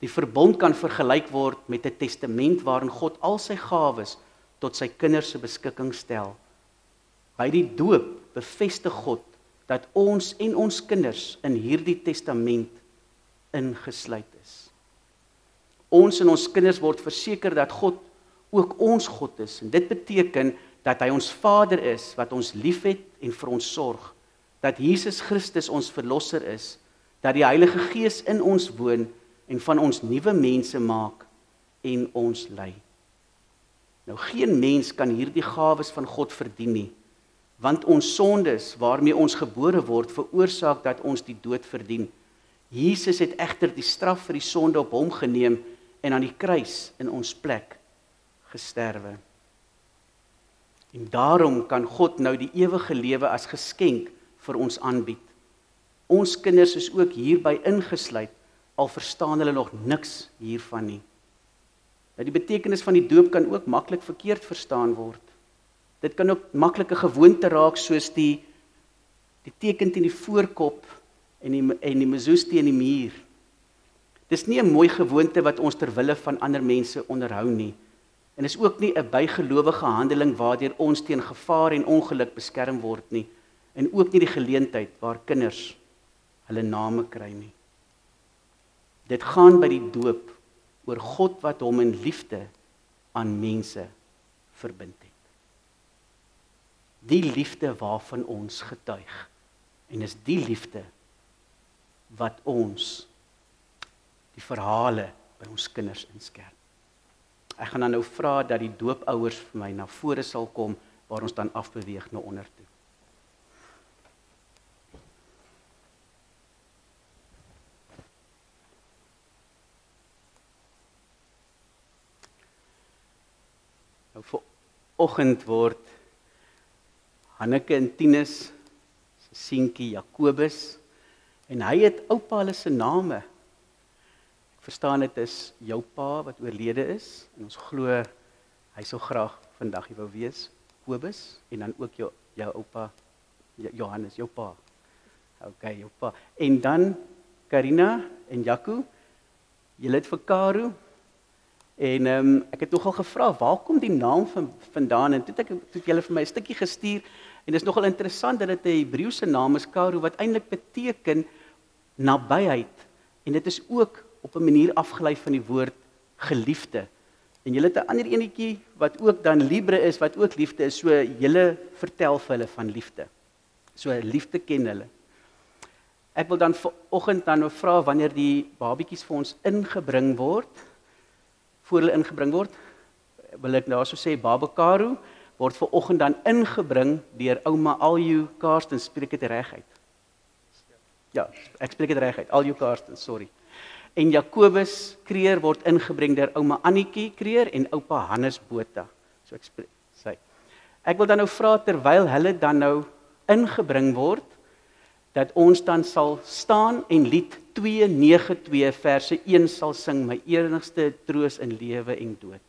Die verbond kan vergelyk word met 'n testament waarin God al sy gawes tot sy kinders se beskikking stel. By die doop bevestig God dat ons en ons kinders in hierdie testament ingesluit is. Ons en ons kinders word verseker dat God ook ons God is. En dit beteken dat hy ons Vader is wat ons liefhet en vir ons sorg. Dat Jesus Christus ons verlosser is. Dat die Heilige Gees in ons woon en van ons nuwe mense maak en ons lei. Nou geen mens kan hierdie gawes van God verdien nie, want ons sondes waarmee ons gebore word veroorsaak dat ons die dood verdien. Jesus het egter die straf vir die sonde op hom geneem en aan die kruis in ons plek gesterwe. En daarom kan God nou die ewige lewe as geskenk vir ons aanbied. Ons kinders is ook hierby ingesluit, al verstaan hulle nog niks hiervan nie. Nou die betekenis van die doop kan ook maklik verkeerd verstaan word. Dit kan ook maklik 'n gewoonte raak soos die teken teen die voorkop en die mezuz teen die muur. Dis nie 'n mooi gewoonte wat ons ter wille van ander mense onderhou nie. En is ook nie 'n bygelowige handeling waardeur ons teen gevaar en ongeluk beskerm word nie. En ook nie die geleentheid waar kinders hulle name kry nie. Dit gaan by die doop oor God wat hom in liefde aan mense verbind het. Die liefde waarvan ons getuig. En is die liefde wat ons die verhale by ons kinders inskerp. Ek gaan dan nou vra dat die doopouers vir my na vore sal kom, waar ons dan afbeweeg na onder toe. Nou vanoggend word Hanneke en Tinus se seentjie Jakobus, en hy het oupa hulle se name. Ek verstaan dit is jou pa wat oorlede is, en ons glo hy sou graag vandag hier wou wees, Kobus, en dan ook jou oupa Johannes, jou pa. Okay, jou pa. En dan Karina en Jaco, julle het vir Karo. En ek het nogal gevra, waar kom die naam vandaan? En toe het julle vir my 'n stukkie gestuur, en dit is nogal interessant dat dit 'n Hebreëse naam is, Karo, wat eintlik beteken nabyheid. En dit is ook op 'n manier afgelei van die woord geliefde. En julle het 'n ander enetjie wat ook dan libre is, wat ook liefde is, so julle vertel vir hulle van liefde. So liefde ken hulle. Ek wil dan vanoggend dan nou vra wanneer die babietjies vir ons ingebring word. Voor hulle ingebring word, wil ek nou so sê, Baba Karo word vanoggend dan ingebring deur ouma Alju Karsten, spreek dit reg uit? Ja, ek spreek dit reg uit, Alju Karsten, sorry. En Jakobus Kreer word ingebring deur ouma Annetjie Kreer en oupa Hannes Botha. So ek sê. Ek wil dan nou vra terwyl hulle dan nou ingebring word, dat ons dan sal staan en lied 292 verse 1 sal sing, my enigste troos in lewe en dood.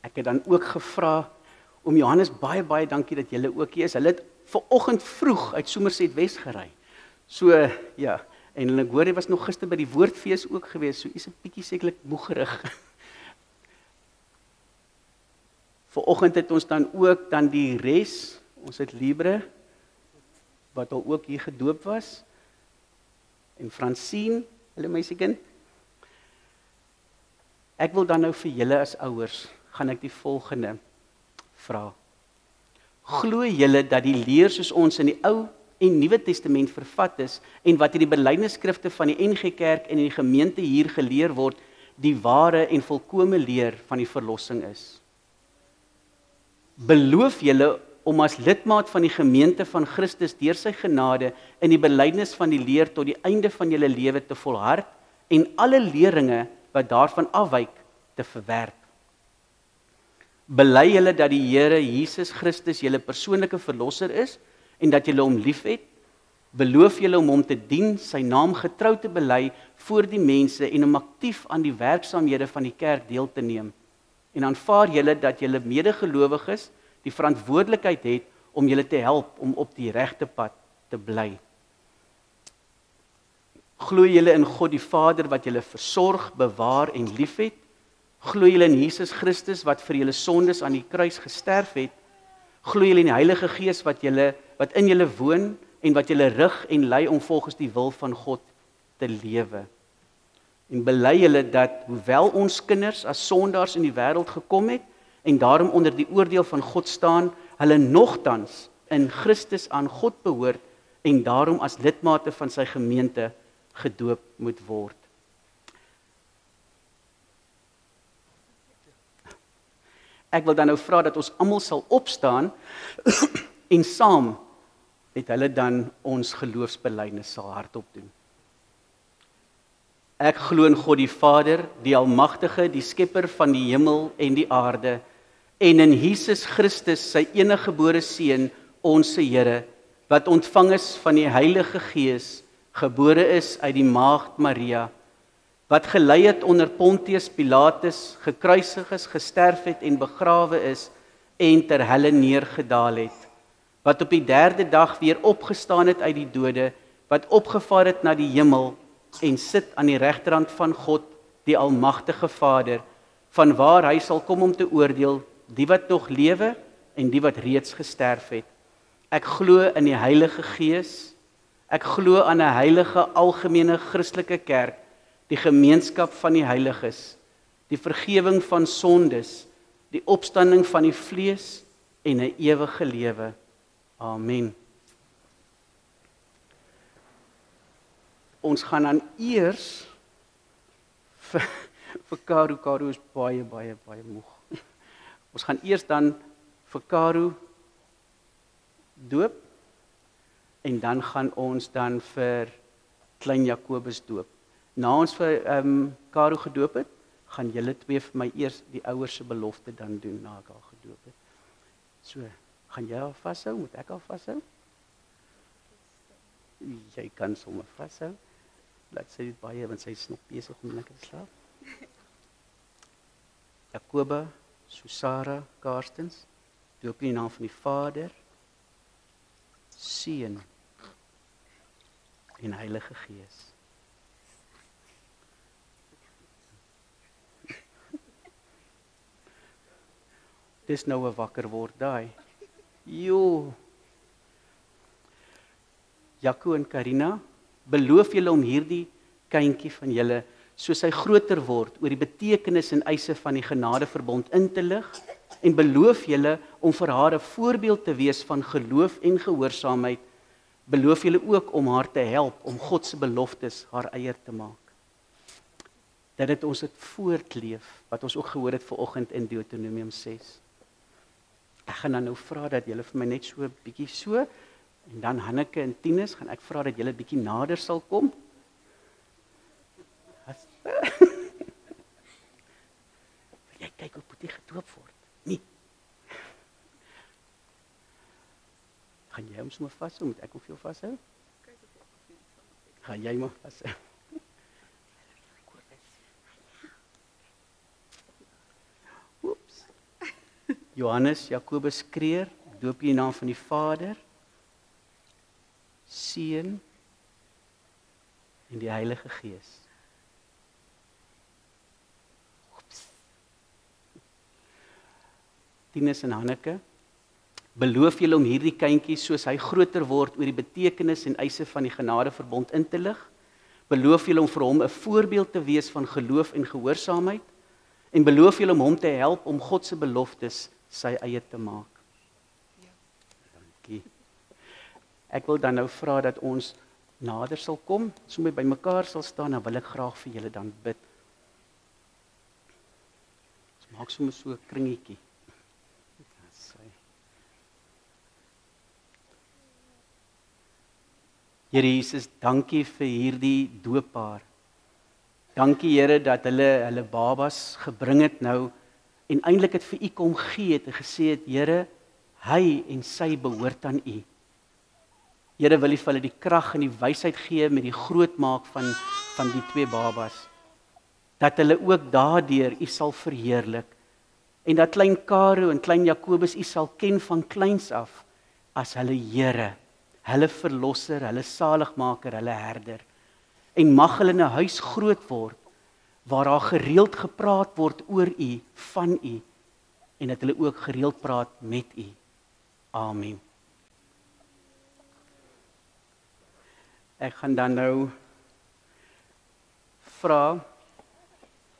Ek het dan ook gevra om Johannes, baie dankie dat julle ook hier is. Hulle het vanoggend vroeg uit Somerset Wes gery. So ja, en ek hoor hy was nog gister by die woordfees ook gewees, so is 'n bietjie sekerlik moegerig. Vanoggend het ons dan ook dan die res, ons het Libre wat al ook hier gedoop was, en Francine, hulle meisiekind. Ek wil dan nou vir julle as ouers gaan ek die volgende vra. Glo julle dat die leer soos ons in die Ou en Nuwe Testament vervat is en wat in die belydenisskrifte van die NG Kerk en in die gemeente hier geleer word, die ware en volkome leer van die verlossing is? Beloof julle om as lidmaat van die gemeente van Christus deur sy genade in die belydenis van die leer tot die einde van julle lewe te volhard en alle leringe wat daarvan afwyk te verwerp? Bely julle dat die Here Jesus Christus julle persoonlike verlosser is en dat julle hom liefhet? Beloof julle om hom te dien, sy naam getrou te bely voor die mense en om aktief aan die werksaamhede van die kerk deel te neem? En aanvaar julle dat julle medegelowiges die verantwoordelikheid het om julle te help om op die regte pad te bly? Glo julle in God die Vader wat julle versorg, bewaar en liefhet? Glo julle in Jesus Christus wat vir julle sondes aan die kruis gesterf het? Glo julle in die Heilige Gees wat in julle woon en wat julle rig en lei om volgens die wil van God te lewe? En bely julle dat hoewel ons kinders as sondaars in die wêreld gekom het en daarom onder die oordeel van God staan, hulle nogtans in Christus aan God behoort en daarom as lidmate van sy gemeente gedoop moet word. Ek wil dan nou vra dat ons almal sal opstaan en saam met hulle dan ons geloofsbelydenis sal hardop doen. Ek glo in God die Vader, die Almagtige, die Skepper van die hemel en die aarde, en in Jesus Christus, sy eniggebore Seun, ons Here, wat ontvang is van die Heilige Gees, gebore is uit die maagd Maria, wat gelei het onder Pontius Pilatus, gekruisig is, gesterf het en begrawe is en ter helle neergedaal het, wat op die 3de dag weer opgestaan het uit die dode, wat opgevaar het na die hemel en sit aan die regterhand van God, die Almagtige Vader, vanwaar hy sal kom om te oordeel die wat nog lewe en die wat reeds gesterf het. Ek glo in die Heilige Gees, ek glo aan 'n heilige algemene Christelike kerk, die gemeenskap van die heiliges, die vergifnis van sondes, die opstanding van die vlees en 'n ewige lewe. Amen. Ons gaan dan eers vir Karo is baie moeg. Ons gaan eers dan vir Karo doop en dan gaan ons dan vir klein Jakobus doop. Na ons vir Karo gedoop het, gaan julle twee vir my eers die ouers se belofte dan doen na ek al gedoop het. So, gaan jy al vashou? Moet ek al vashou? Jy kan sommer vashou. Laat sy dit baie, want sy is nog besig om lekker te slaap. Jakoba, Susara, Karstens, doop in die naam van die Vader, Seun en Heilige Gees. Dis nou 'n wakker word daai. Jo. Jaco en Karina, beloof julle om hierdie kindjie van julle, soos hy groter word, oor die betekenis en eise van die genadeverbond in te lig, en beloof julle om vir haar 'n voorbeeld te wees van geloof en gehoorsaamheid, beloof julle ook om haar te help om God se beloftes haar eie te maak. Dat dit ons dit voortleef, wat ons ook gehoor het vanoggend in Deuteronomium 6. Ek gaan dan nou vra dat julle vir my net so 'n bietjie so, en dan Hanneke en Tinus, gaan ek vra dat julle bietjie nader sal kom. Jy kyk hoe Boetie gedoop word. Nie. Gaan jy hom sommer vashou? Moet ek hom vir jou vashou? Gaan jy maar vashou? Oeps. Johannes, Jakobus Kreer, doop in die naam van die Vader, Seun en die Heilige Gees. Oeps. Tinus en Hanneke, beloof julle om hierdie kindjie soos hy groter word oor die betekenis en eise van die genadeverbond in te lig? Beloof julle om vir hom 'n voorbeeld te wees van geloof en gehoorsaamheid? En beloof julle om hom te help om God se beloftes sy eie te maak? Ja. Dankie. Ek wil dan nou vra dat ons nader sal kom, sommer by mekaar sal staan, dan wil ek graag vir julle dan bid. Ons maak sommer so 'n kringetjie. Here Jesus, dankie vir hierdie dooppaar. Dankie Here dat hulle babas gebring het nou en eintlik dit vir u kom gee het en gesê het, Here, hy en sy behoort aan u. Here wil u vir hulle die krag en die wysheid gee met die grootmaak van die 2 babas. Dat hulle ook daardeur u sal verheerlik. En dat klein Karo en klein Jakobus u sal ken van kleins af as hulle Here, hulle verlosser, hulle saligmaker, hulle herder. En mag hulle in 'n huis groot word waar daar gereeld gepraat word oor u, van u, en dat hulle ook gereeld praat met u. Amen. Ek gaan dan nou vra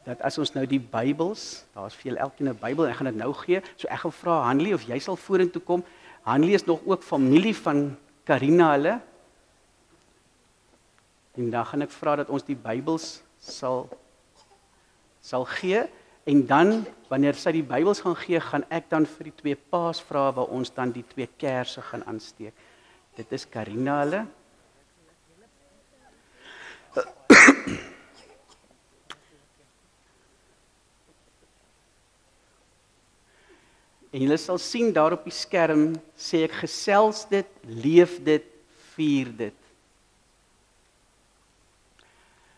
dat as ons nou die Bybels, daar's vir julle elkeen 'n Bybel, ek gaan dit nou gee, so ek gaan vra Hanlie of jy sal vorentoe kom. Hanlie is nog ook familie van Karina hulle. En dan gaan ek vra dat ons die Bybels sal gee, en dan, wanneer sy die Bybels gaan gee, gaan ek dan vir die 2 paas vra, waar ons dan die 2 kersse gaan aansteek. Dit is Karina hulle. En julle sal sien daar op die skerm, sê ek gesels dit, leef dit, vier dit.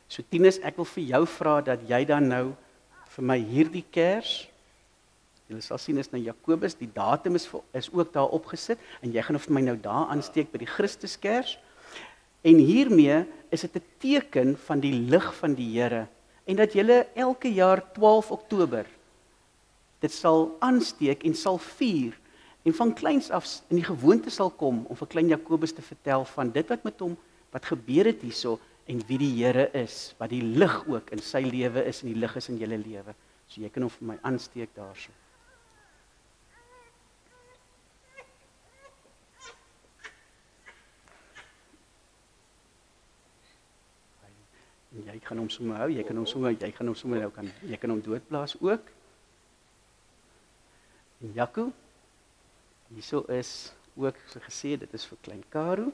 So Tinus, ek wil vir jou vra dat jy dan nou vir my hierdie kers, julle sal sien is nou Jakobus, die datum is ook daar opgesit, en jy gaan vir my nou daar aansteek by die Christuskers, en hiermee is dit 'n teken van die lig van die Here, en dat julle elke jaar 12 Oktober, dit sal aansteek en sal vier, en van kleins af in die gewoonte sal kom, om vir klein Jakobus te vertel van dit wat met hom, wat gebeur het hierso, en wie die Here is, wat die lig ook in sy lewe is, en die lig is in julle lewe. So jy kan hom vir my aansteek daarso. En jy kan hom sommer hou, jy kan hom doodblaas ook. En Jaco, hierso is ook, so gesê, dit is vir klein Karo,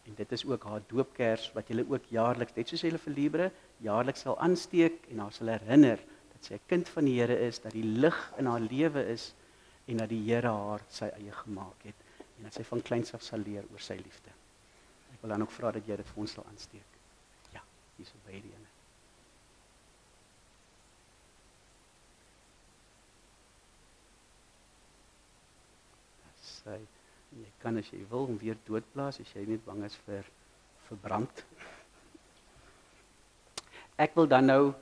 en dit is ook haar doopkers, wat julle ook jaarliks, net soos julle vir Libre, jaarliks sal aansteek, en haar sal herinner, dat sy 'n kind van die Here is, dat die lig in haar lewe is, en dat die Here haar sy eie gemaak het, en dat sy van kleins af sal leer oor sy liefde. Ek wil dan ook vra dat jy dit vir ons sal aansteek. Ja, hierso by die ene. Jy kan as jy wil hom weer doodblaas, as jy net bang is vir verbrand. Ek wil dan nou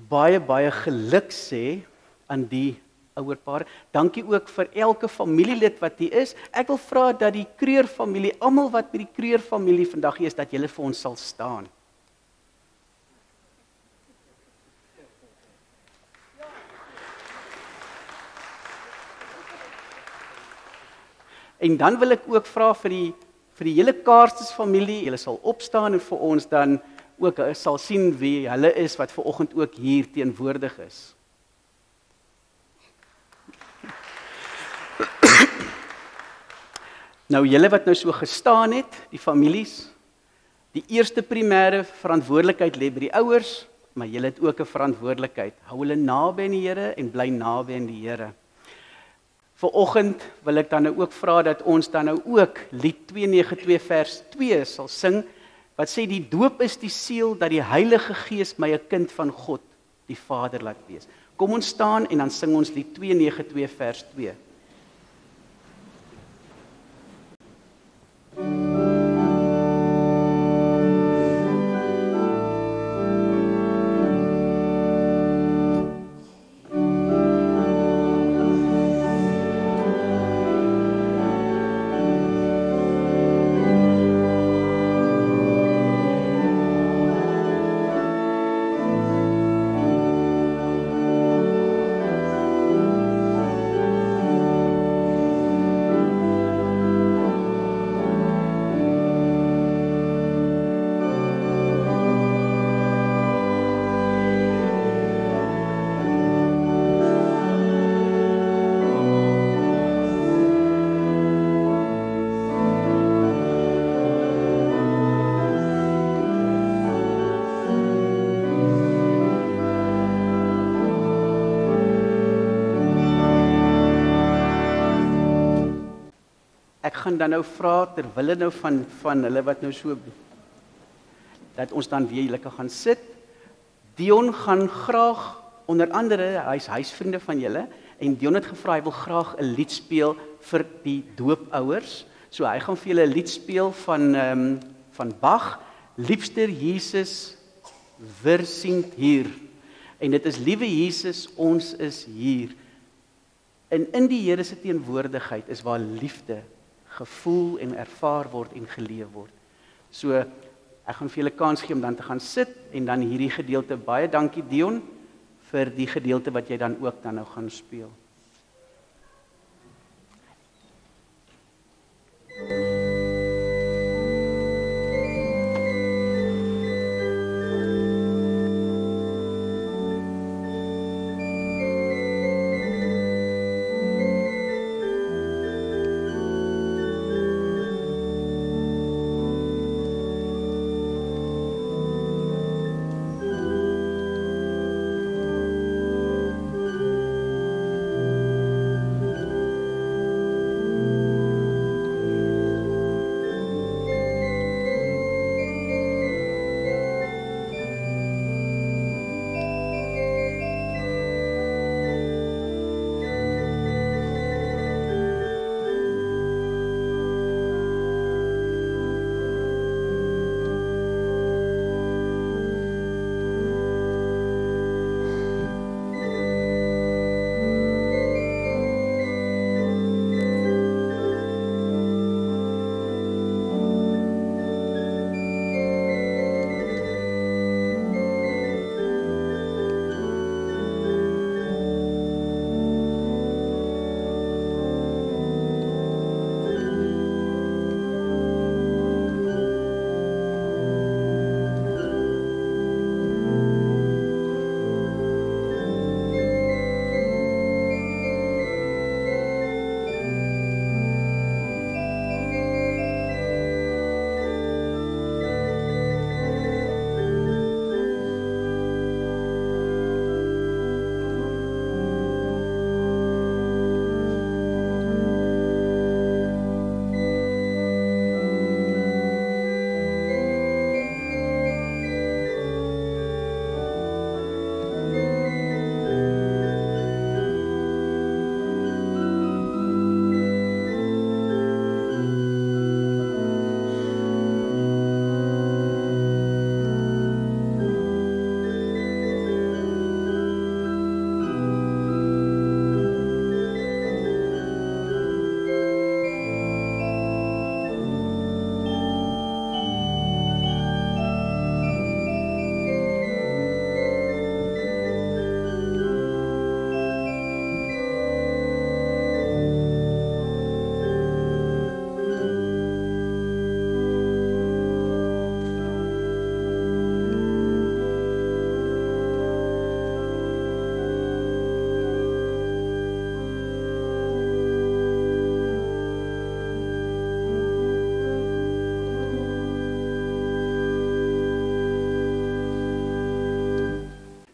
baie geluk sê aan die ouerpaar. Dankie ook vir elke familielid wat hier is. Ek wil vra dat die Kreur familie, almal wat by die Kreur familie vandag hier is, dat julle vir ons sal staan. En dan wil ek ook vra vir die hele Kaarstes familie, julle sal opstaan en vir ons dan ook sal sien wie hulle is wat ver oggend ook hier teenwoordig is. Nou julle wat nou so gestaan het, die families, die eerste primêre verantwoordelikheid lê by die ouers, maar julle het ook 'n verantwoordelikheid. Hou hulle naby aan die Here en bly naby aan die Here. Vanoggend wil ek dan nou ook vra dat ons dan nou ook lied 292 vers 2 sal sing, wat sê die doop is die seël dat die Heilige Gees my 'n kind van God, die Vader laat wees. Kom ons staan en dan sing ons lied 292 vers 2. gaan dan nou vra terwille nou van hulle wat nou so dat ons dan weer lekker gaan sit. Dion gaan graag onder andere hy's huisvriende van julle en Dion het gevra hy wil graag 'n lied speel vir die doopouers. So hy gaan vir julle 'n lied speel van Bach, Liebster Jesus, wir sind hier. En dit is liewe Jesus, ons is hier. En in die Here se teenwoordigheid is waar liefde gevoel en ervaar word en geleef word. So ek gaan vir julle kans gee om dan te gaan sit en dan hierdie gedeelte, baie dankie Dion vir die gedeelte wat jy dan ook dan nou gaan speel.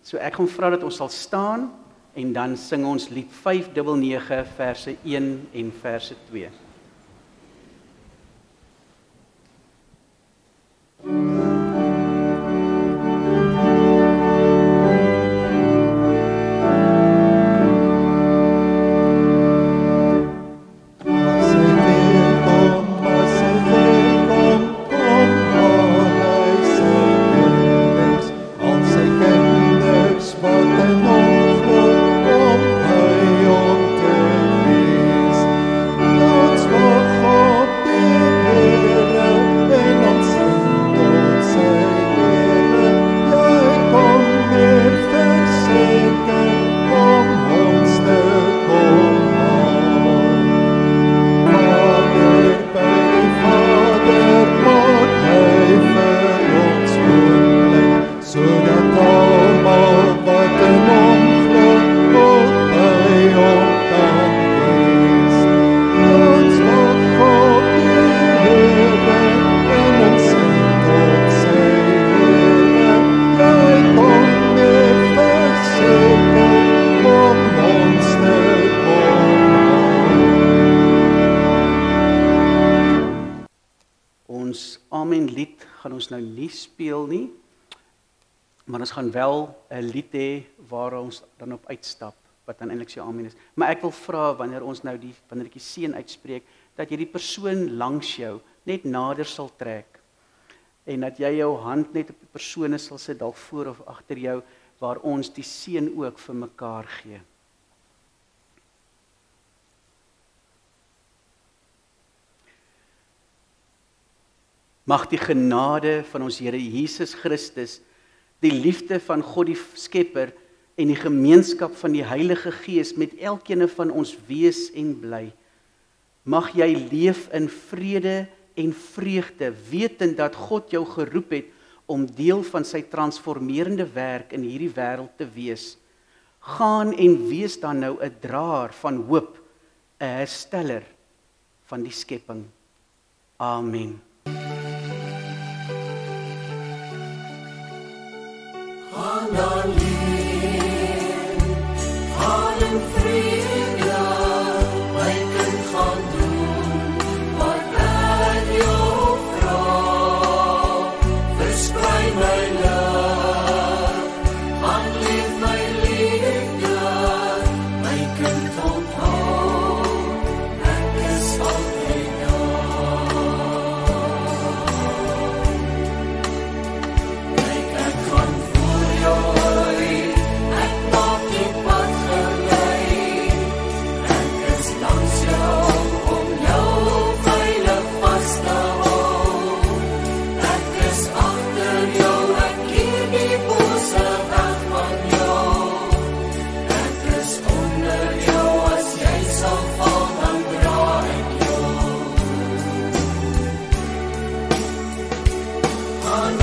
So ek gaan vra dat ons sal staan en dan sing ons lied 599 verse 1 en verse 2. Ons ons Amen lied gaan ons nou nie speel nie, maar ons gaan wel 'n lied hê waar ons dan op uitstap, wat dan eintlik sy Amen is. Maar ek wil vra wanneer ek die seën uitspreek, dat jy die persoon langs jou net nader sal trek en dat jy jou hand net op die persone sal sit, dalk voor of agter jou, waar ons die seën ook vir mekaar gee. Mag die genade van ons Here Jesus Christus, die liefde van God die Skepper en die gemeenskap van die Heilige Gees met elkeen van ons wees en bly. Mag jy leef in vrede en vreugde, wetend dat God jou geroep het om deel van sy transformerende werk in hierdie wêreld te wees. Gaan en wees dan nou 'n draer van hoop, 'n hersteller van die skepping. Amen. Gaan in vrede, my kind gaan doen wat ek jou vra. Versprei my lig, gaan leef my liefde, my kind onthou, ek is altyd daar. Kyk, ek gaan voor jou uit, ek maak die pad gelei, ek is langs jou om jou veilig vas te hou. Ek is agter jou, ek keer die bose weg van jou. Ek is onder jou, as jy sal val, dan dra ek jou. Gaan